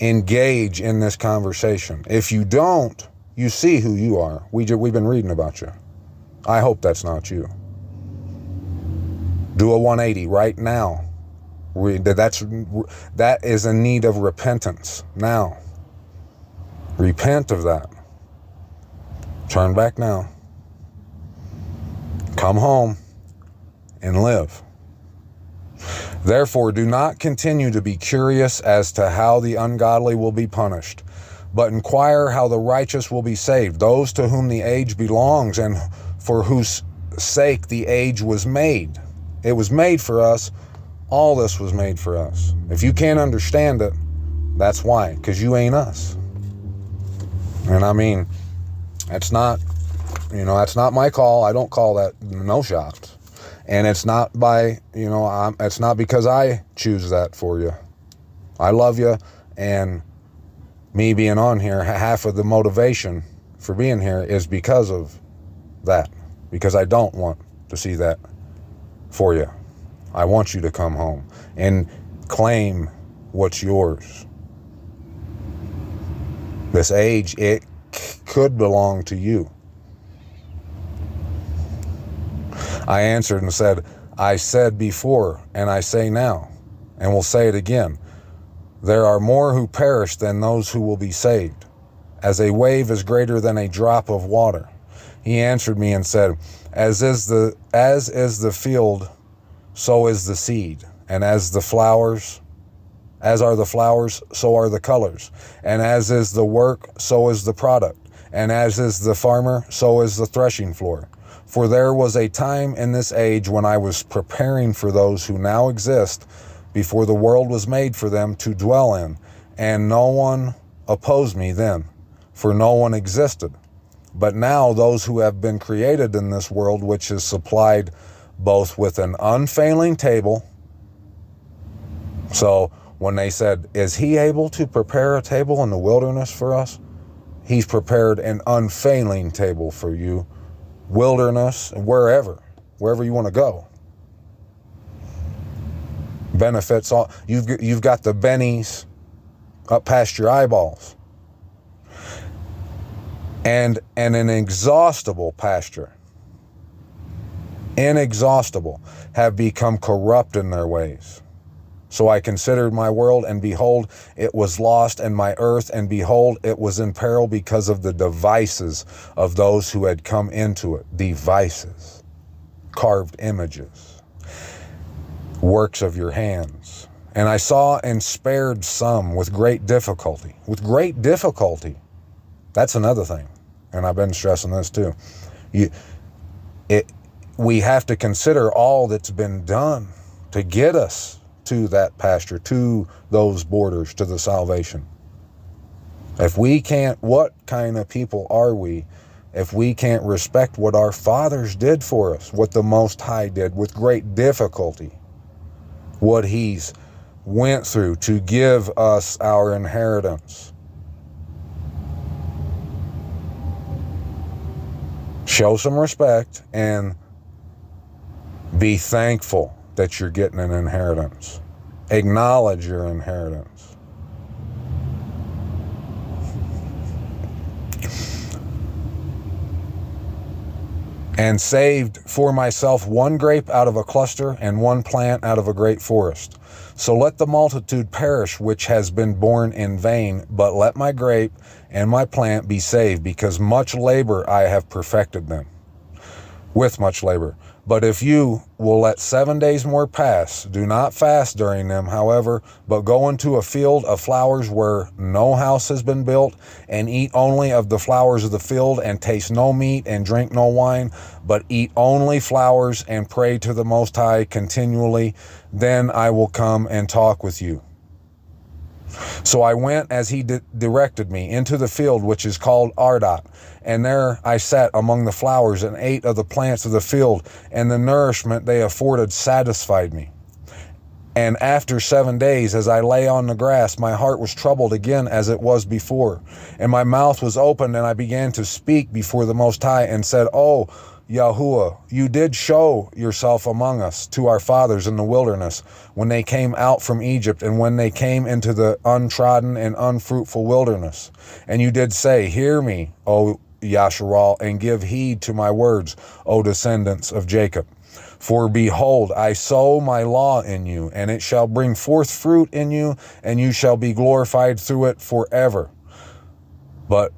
engage in this conversation. If you don't, you see who you are. We've been reading about you. I hope that's not you. Do a 180 right now. That is in need of repentance now. Repent of that. Turn back now. Come home and live. Therefore, do not continue to be curious as to how the ungodly will be punished, but inquire how the righteous will be saved, those to whom the age belongs and for whose sake the age was made. It was made for us. All this was made for us. If you can't understand it, that's why, because you ain't us. And I mean, it's not That's not my call. I don't call that no shots. And it's not by, it's not because I choose that for you. I love you, and me being on here, half of the motivation for being here is because of that. Because I don't want to see that for you. I want you to come home and claim what's yours. This age, it could belong to you. I answered and said, I said before, and I say now, and will say it again. There are more who perish than those who will be saved, as a wave is greater than a drop of water. He answered me and said, as is the field, so is the seed, and as are the flowers, so are the colors, and as is the work, so is the product, and as is the farmer, so is the threshing floor. For there was a time in this age when I was preparing for those who now exist before the world was made for them to dwell in, and no one opposed me then, for no one existed. But now those who have been created in this world, which is supplied both with an unfailing table. So when they said, is he able to prepare a table in the wilderness for us? He's prepared an unfailing table for you, wilderness, wherever you want to go. Benefits all. You've got the bennies up past your eyeballs, and an inexhaustible pasture. Inexhaustible, have become corrupt in their ways. So I considered my world, and behold, it was lost, and my earth, and behold, it was in peril because of the devices of those who had come into it. Devices, carved images, works of your hands. And I saw and spared some with great difficulty. With great difficulty. That's another thing. And I've been stressing this too. We have to consider all that's been done to get us to that pasture, to those borders, to the salvation. If we can't, what kind of people are we if we can't respect what our fathers did for us, what the Most High did with great difficulty, what He's went through to give us our inheritance? Show some respect and be thankful that you're getting an inheritance. Acknowledge your inheritance. And saved for myself one grape out of a cluster and one plant out of a great forest. So let the multitude perish which has been born in vain, but let my grape and my plant be saved, because much labor I have perfected them. With much labor. But if you will let 7 days more pass, do not fast during them, however, but go into a field of flowers where no house has been built, and eat only of the flowers of the field, and taste no meat, and drink no wine, but eat only flowers, and pray to the Most High continually, then I will come and talk with you. So I went as he directed me into the field which is called Ardot, and there I sat among the flowers and ate of the plants of the field, and the nourishment they afforded satisfied me. And after 7 days, as I lay on the grass, my heart was troubled again as it was before, and my mouth was opened, and I began to speak before the Most High, and said, Oh, Yahuwah, you did show yourself among us to our fathers in the wilderness when they came out from Egypt, and when they came into the untrodden and unfruitful wilderness. And you did say, Hear me, O Yasharal, and give heed to my words, O descendants of Jacob. For behold, I sow my law in you, and it shall bring forth fruit in you, and you shall be glorified through it forever. But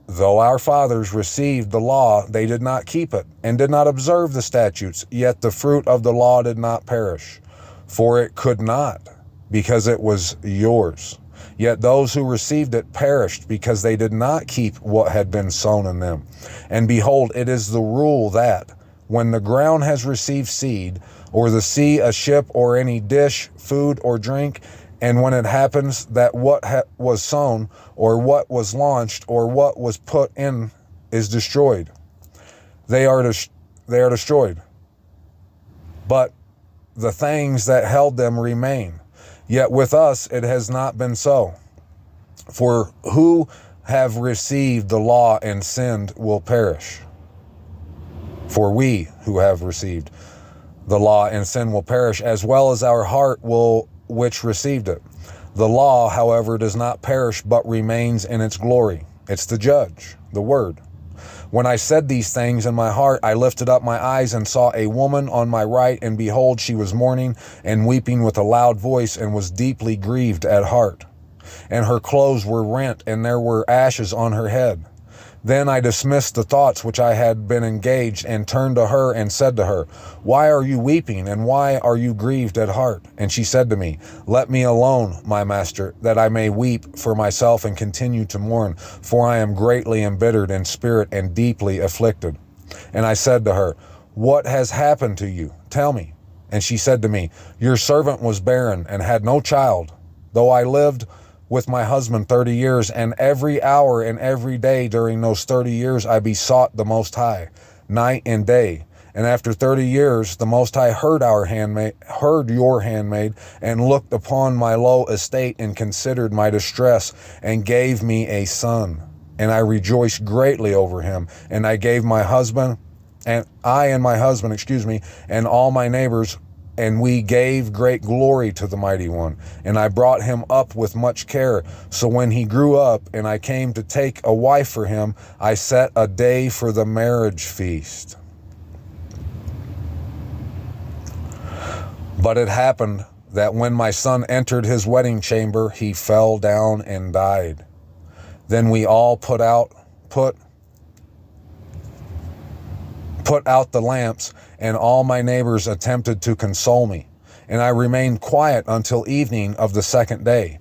though our fathers received the law, they did not keep it, and did not observe the statutes, yet the fruit of the law did not perish. For it could not, because it was yours. Yet those who received it perished, because they did not keep what had been sown in them. And behold, it is the rule that, when the ground has received seed, or the sea a ship, or any dish, food, or drink, and when it happens that what was sown, or what was launched, or what was put in is destroyed, they are destroyed. But the things that held them remain. Yet with us it has not been so. For who have received the law and sinned will perish. For we who have received the law and sin will perish, as well as our heart will which received it. The law, however, does not perish, but remains in its glory. It's the judge, the word. When I said these things in my heart, I lifted up my eyes and saw a woman on my right, and behold, she was mourning and weeping with a loud voice, and was deeply grieved at heart. And her clothes were rent, and there were ashes on her head. Then I dismissed the thoughts which I had been engaged, and turned to her and said to her, Why are you weeping, and why are you grieved at heart? And she said to me, Let me alone, my master, that I may weep for myself and continue to mourn, for I am greatly embittered in spirit and deeply afflicted. And I said to her, What has happened to you? Tell me. And she said to me, Your servant was barren and had no child, though I lived with my husband 30 years, and every hour and every day during those 30 years I besought the Most High, night and day. And after 30 years, the Most High heard your handmaid, and looked upon my low estate, and considered my distress, and gave me a son. And I rejoiced greatly over him. And I gave my husband, and my husband, and all my neighbors, and we gave great glory to the Mighty One. And I brought him up with much care. So when he grew up, and I came to take a wife for him, I set a day for the marriage feast. But it happened that when my son entered his wedding chamber, he fell down and died. Then we all put out the lamps, and all my neighbors attempted to console me. And I remained quiet until evening of the second day.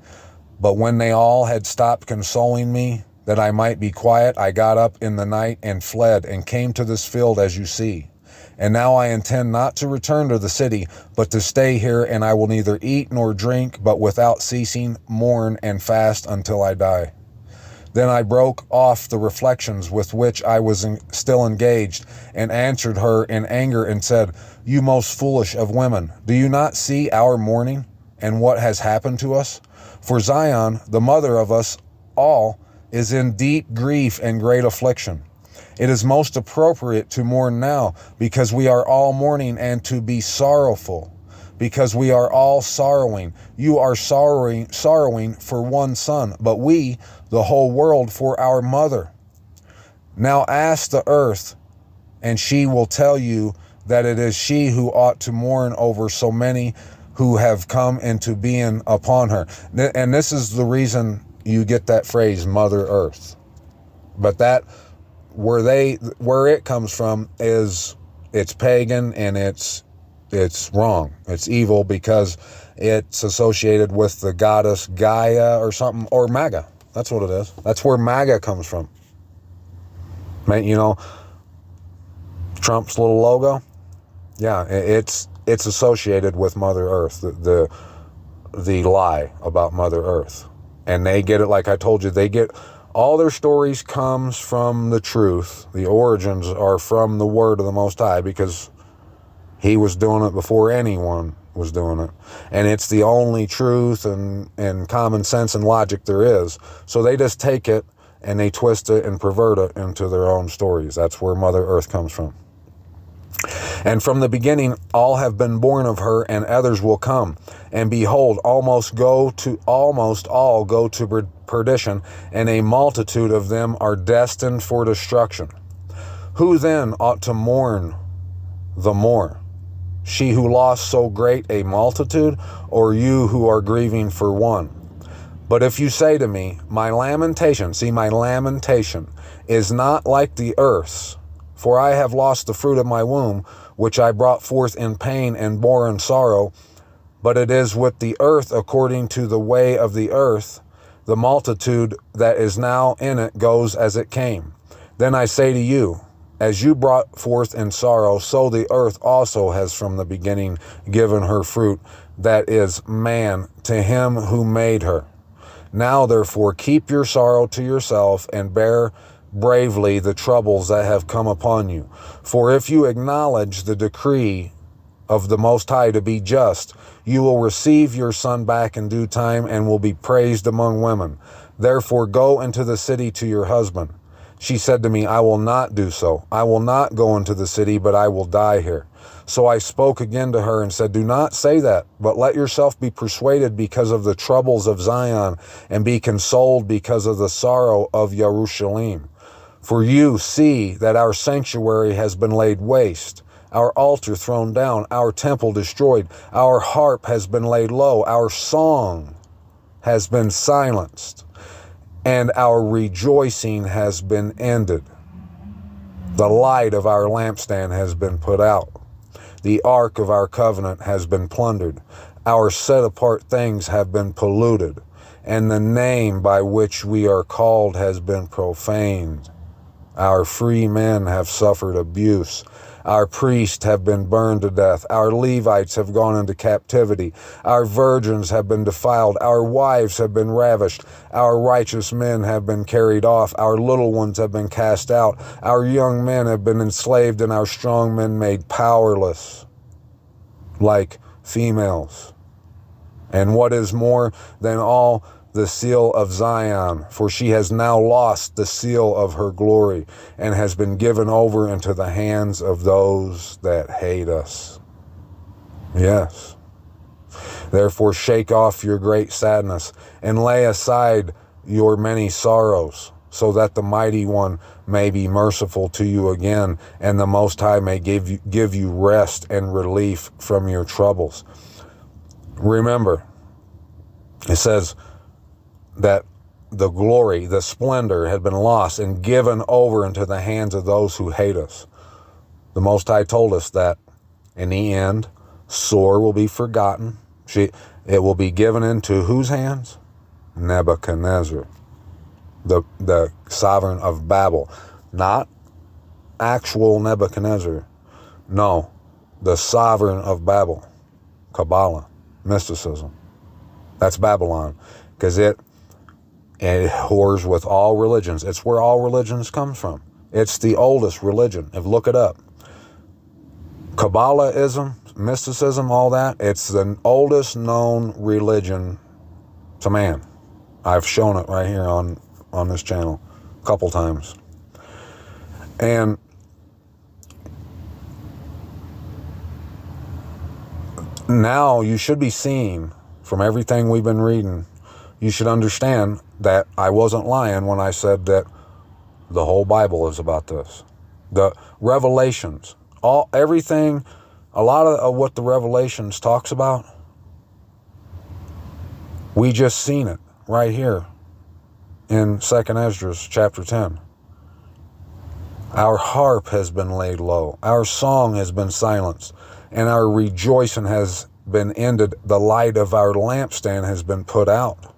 But when they all had stopped consoling me, that I might be quiet, I got up in the night and fled, and came to this field as you see. And now I intend not to return to the city, but to stay here, and I will neither eat nor drink, but without ceasing mourn and fast until I die. Then I broke off the reflections with which I was still engaged, and answered her in anger and said, You most foolish of women, do you not see our mourning and what has happened to us? For Zion, the mother of us all, is in deep grief and great affliction. It is most appropriate to mourn now, because we are all mourning, and to be sorrowful, because we are all sorrowing. You are sorrowing for one son, but we, the whole world, for our mother. Now ask the earth, and she will tell you that it is she who ought to mourn over so many who have come into being upon her. And this is the reason you get that phrase, Mother Earth. But that, where it comes from, is it's pagan, and it's wrong. It's evil, because it's associated with the goddess Gaia or something, or MAGA. That's what it is. That's where MAGA comes from. You know, Trump's little logo. Yeah, it's associated with Mother Earth, the lie about Mother Earth. And they get it, like I told you, they get all their stories comes from the truth. The origins are from the word of the Most High, because he was doing it before anyone was doing it. And it's the only truth and common sense and logic there is. So they just take it and they twist it and pervert it into their own stories. That's where Mother Earth comes from. And from the beginning, all have been born of her, and others will come. And behold, almost all go to perdition, and a multitude of them are destined for destruction. Who then ought to mourn the more? She who lost so great a multitude, or you who are grieving for one? But if you say to me, my lamentation is not like the earth's, for I have lost the fruit of my womb, which I brought forth in pain and bore in sorrow, but it is with the earth according to the way of the earth. The multitude that is now in it goes as it came. Then I say to you, as you brought forth in sorrow, so the earth also has from the beginning given her fruit, that is, man, to him who made her. Now therefore keep your sorrow to yourself, and bear bravely the troubles that have come upon you. For if you acknowledge the decree of the Most High to be just, you will receive your son back in due time and will be praised among women. Therefore go into the city to your husband. She said to me, I will not do so. I will not go into the city, but I will die here. So I spoke again to her and said, do not say that, but let yourself be persuaded because of the troubles of Zion, and be consoled because of the sorrow of Jerusalem. For you see that our sanctuary has been laid waste, our altar thrown down, our temple destroyed, our harp has been laid low, our song has been silenced, and our rejoicing has been ended. The light of our lampstand has been put out. The ark of our covenant has been plundered. Our set-apart things have been polluted, and the name by which we are called has been profaned. Our free men have suffered abuse. Our priests have been burned to death. Our Levites have gone into captivity. Our virgins have been defiled. Our wives have been ravished. Our righteous men have been carried off. Our little ones have been cast out. Our young men have been enslaved, and our strong men made powerless like females. And what is more than all, the seal of Zion, for she has now lost the seal of her glory, and has been given over into the hands of those that hate us. Yes. Therefore shake off your great sadness, and lay aside your many sorrows, so that the Mighty One may be merciful to you again, and the Most High may give you rest and relief from your troubles. Remember, it says that the glory, the splendor had been lost and given over into the hands of those who hate us. The Most High told us that in the end, Sor will be forgotten. It will be given into whose hands? Nebuchadnezzar, the sovereign of Babel. Not actual Nebuchadnezzar. No, the sovereign of Babel. Kabbalah, mysticism. That's Babylon, because it whores with all religions. It's where all religions comes from. It's the oldest religion. If look it up. Kabbalahism, mysticism, all that, it's the oldest known religion to man. I've shown it right here on this channel a couple times. And now you should be seeing from everything we've been reading, you should understand that I wasn't lying when I said that the whole Bible is about this. The Revelations, everything, a lot of what the Revelations talks about, we just seen it right here in 2nd Esdras chapter 10. Our harp has been laid low. Our song has been silenced, and our rejoicing has been ended. The light of our lampstand has been put out.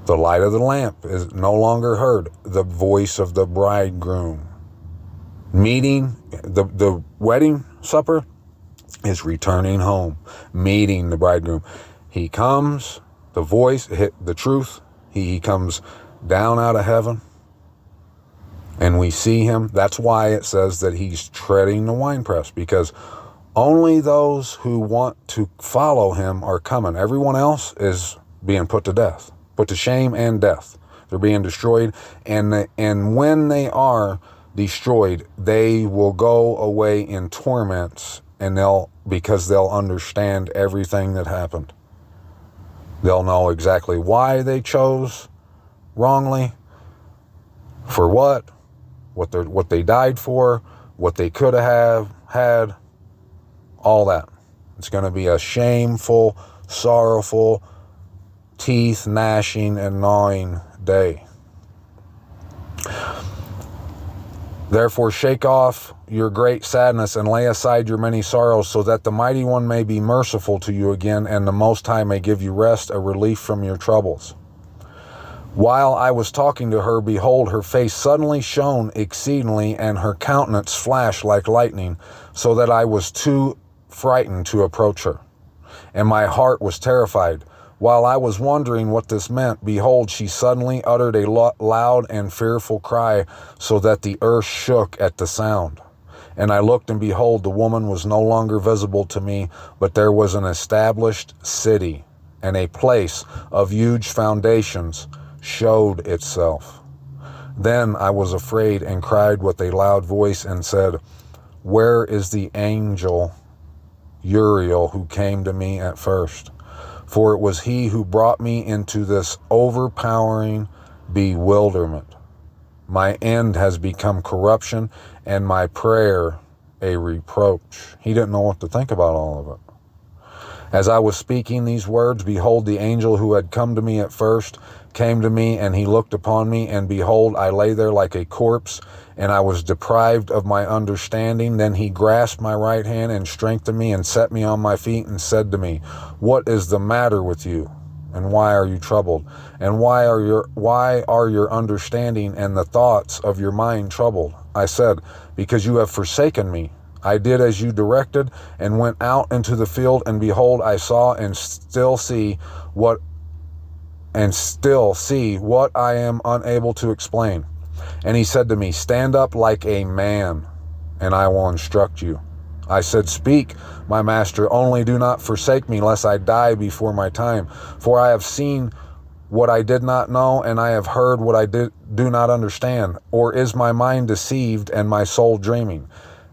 The light of the lamp is no longer heard. The voice of the bridegroom. Meeting, the wedding supper is returning home. Meeting the bridegroom. He comes, the voice, the truth. He comes down out of heaven. And we see him. That's why it says that he's treading the winepress, because only those who want to follow him are coming. Everyone else is being put to death. Put to shame and death. They're being destroyed, and when they are destroyed, they will go away in torments, and because they'll understand everything that happened. They'll know exactly why they chose wrongly, for what they died for, what they could have had, all that. It's going to be a shameful, sorrowful, teeth gnashing and gnawing day. Therefore shake off your great sadness and lay aside your many sorrows, so that the Mighty One may be merciful to you again, and the Most High may give you rest, a relief from your troubles. While I was talking to her, behold, her face suddenly shone exceedingly, and her countenance flashed like lightning, so that I was too frightened to approach her. And my heart was terrified. While I was wondering what this meant, behold, she suddenly uttered a loud and fearful cry, so that the earth shook at the sound. And I looked, and behold, the woman was no longer visible to me, but there was an established city, and a place of huge foundations showed itself. Then I was afraid and cried with a loud voice and said, "Where is the angel Uriel who came to me at first? For it was he who brought me into this overpowering bewilderment. My end has become corruption, and my prayer a reproach." He didn't know what to think about all of it. As I was speaking these words, behold, the angel who had come to me at first came to me, and he looked upon me, and behold, I lay there like a corpse, and I was deprived of my understanding. Then he grasped my right hand and strengthened me and set me on my feet and said to me, "What is the matter with you? And why are you troubled? And why are your understanding and the thoughts of your mind troubled?" I said, "Because you have forsaken me. I did as you directed and went out into the field, and behold, I saw and still see what I am unable to explain." And he said to me, "Stand up like a man, and I will instruct you." I said, "Speak, my master, only do not forsake me, lest I die before my time. For I have seen what I did not know, and I have heard what I do not understand. Or is my mind deceived and my soul dreaming?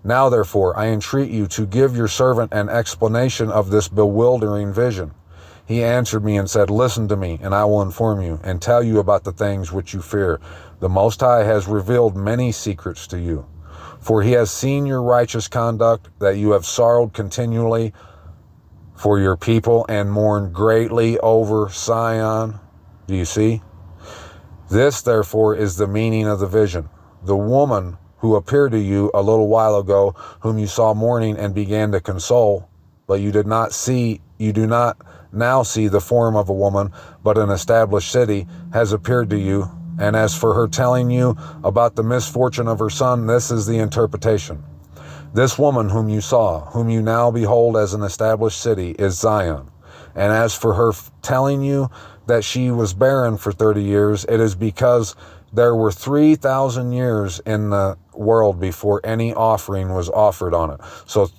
Now, therefore, I entreat you to give your servant an explanation of this bewildering vision." He answered me and said, "Listen to me, and I will inform you, and tell you about the things which you fear. The Most High has revealed many secrets to you. For he has seen your righteous conduct, that you have sorrowed continually for your people, and mourned greatly over Sion." Do you see? "This, therefore, is the meaning of the vision. The woman who appeared to you a little while ago, whom you saw mourning and began to console, but you do not now see the form of a woman, but an established city, has appeared to you. And as for her telling you about the misfortune of her son, this is the interpretation. This woman whom you saw, whom you now behold as an established city, is Zion. And as for her telling you that she was barren for 30 years, it is because there were 3,000 years in the world before any offering was offered on it." So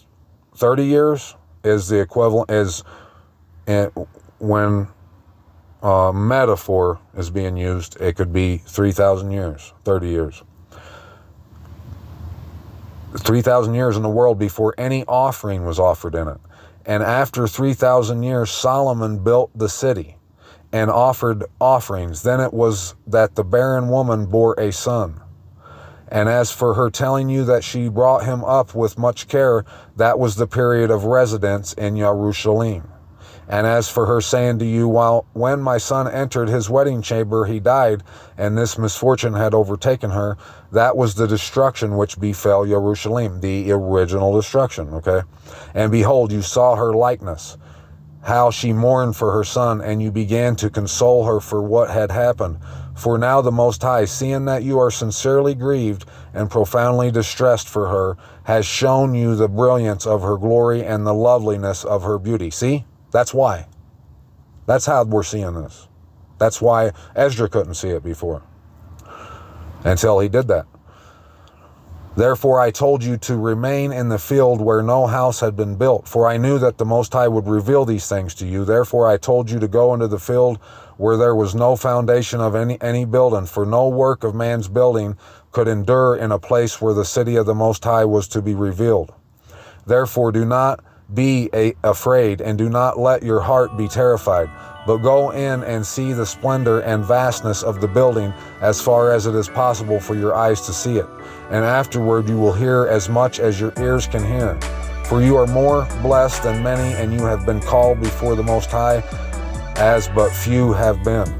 30 years is the equivalent, when metaphor is being used, it could be 3,000 years, 30 years. 3,000 years in the world before any offering was offered in it. And after 3,000 years, Solomon built the city and offered offerings. Then it was that the barren woman bore a son. And as for her telling you that she brought him up with much care, that was the period of residence in Jerusalem. And as for her saying to you, when my son entered his wedding chamber, he died, and this misfortune had overtaken her, that was the destruction which befell Jerusalem, the original destruction, okay? And behold, you saw her likeness, how she mourned for her son, and you began to console her for what had happened. For now the Most High, seeing that you are sincerely grieved and profoundly distressed for her, has shown you the brilliance of her glory and the loveliness of her beauty. See? That's why. That's how we're seeing this. That's why Ezra couldn't see it before, until he did that. Therefore I told you to remain in the field where no house had been built, for I knew that the Most High would reveal these things to you. Therefore I told you to go into the field where there was no foundation of any building, for no work of man's building could endure in a place where the city of the Most High was to be revealed. Therefore do not be afraid, and do not let your heart be terrified, but go in and see the splendor and vastness of the building as far as it is possible for your eyes to see it. And afterward you will hear as much as your ears can hear. For you are more blessed than many, and you have been called before the Most High, as but few have been.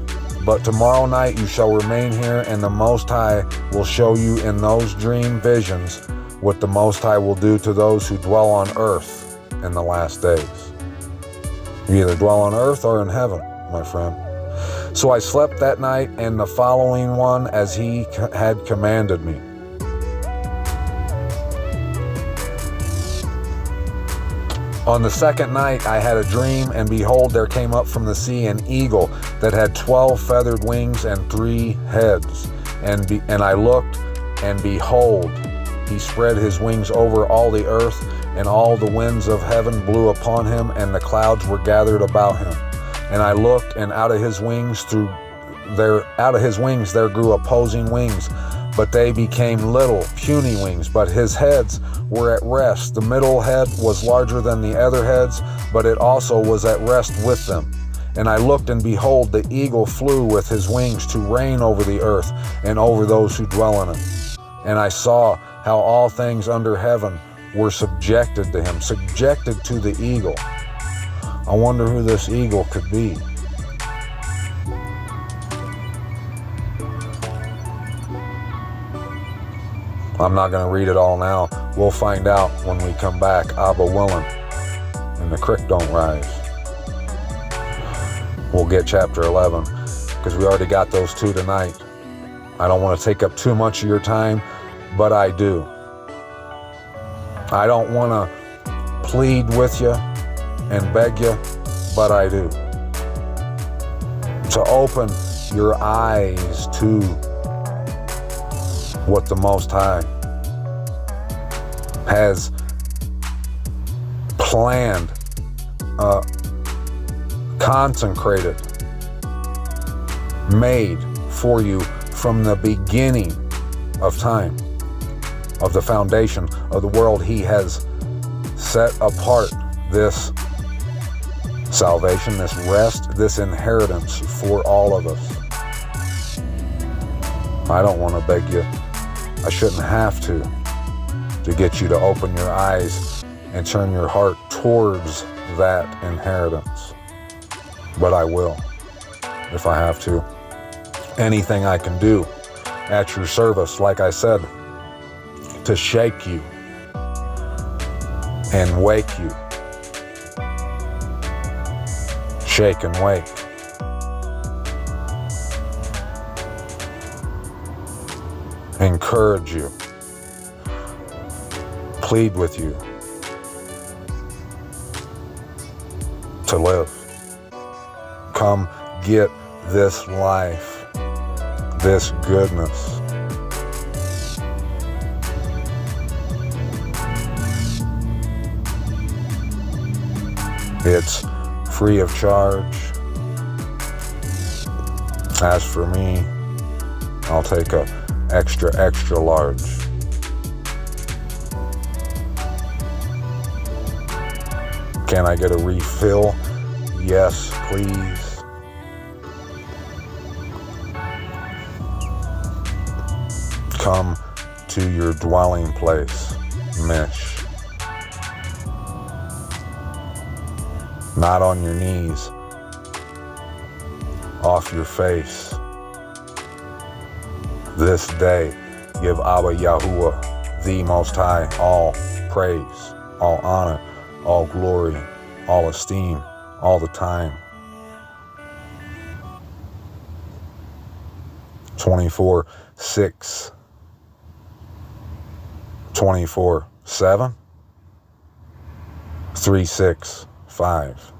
But tomorrow night you shall remain here, and the Most High will show you in those dream visions what the Most High will do to those who dwell on earth in the last days. You either dwell on earth or in heaven, my friend. So I slept that night and the following one as he had commanded me. On the second night I had a dream, and behold, there came up from the sea an eagle that had 12 feathered wings and 3 heads. And I looked, and behold, he spread his wings over all the earth, and all the winds of heaven blew upon him, and the clouds were gathered about him. And I looked, and out of his wings there grew opposing wings, but they became little, puny wings. But his heads were at rest. The middle head was larger than the other heads, but it also was at rest with them. And I looked, and behold, the eagle flew with his wings to reign over the earth and over those who dwell in it. And I saw how all things under heaven were subjected to him, subjected to the eagle. I wonder who this eagle could be. I'm not going to read it all now. We'll find out when we come back, Abba willing, and the creek don't rise. We'll get chapter 11, because we already got those 2 tonight. I don't want to take up too much of your time, but I do. I don't want to plead with you and beg you, but I do. To open your eyes to what the Most High has planned, consecrated, made for you from the beginning of time, of the foundation of the world. He has set apart this salvation, this rest, this inheritance for all of us. I don't want to beg you. I shouldn't have to get you to open your eyes and turn your heart towards that inheritance. But I will, if I have to. Anything I can do at your service, like I said, to shake you and wake you. Shake and wake. Encourage you. Plead with you to live. Come get this life, this goodness. It's free of charge. As for me, I'll take a extra large. Can I get a refill? Yes, please. Come to your dwelling place, Mish. Not on your knees, off your face. This day, give Abba Yahuwah, the Most High, all praise, all honor, all glory, all esteem, all the time. 24/6, 24/7, 365.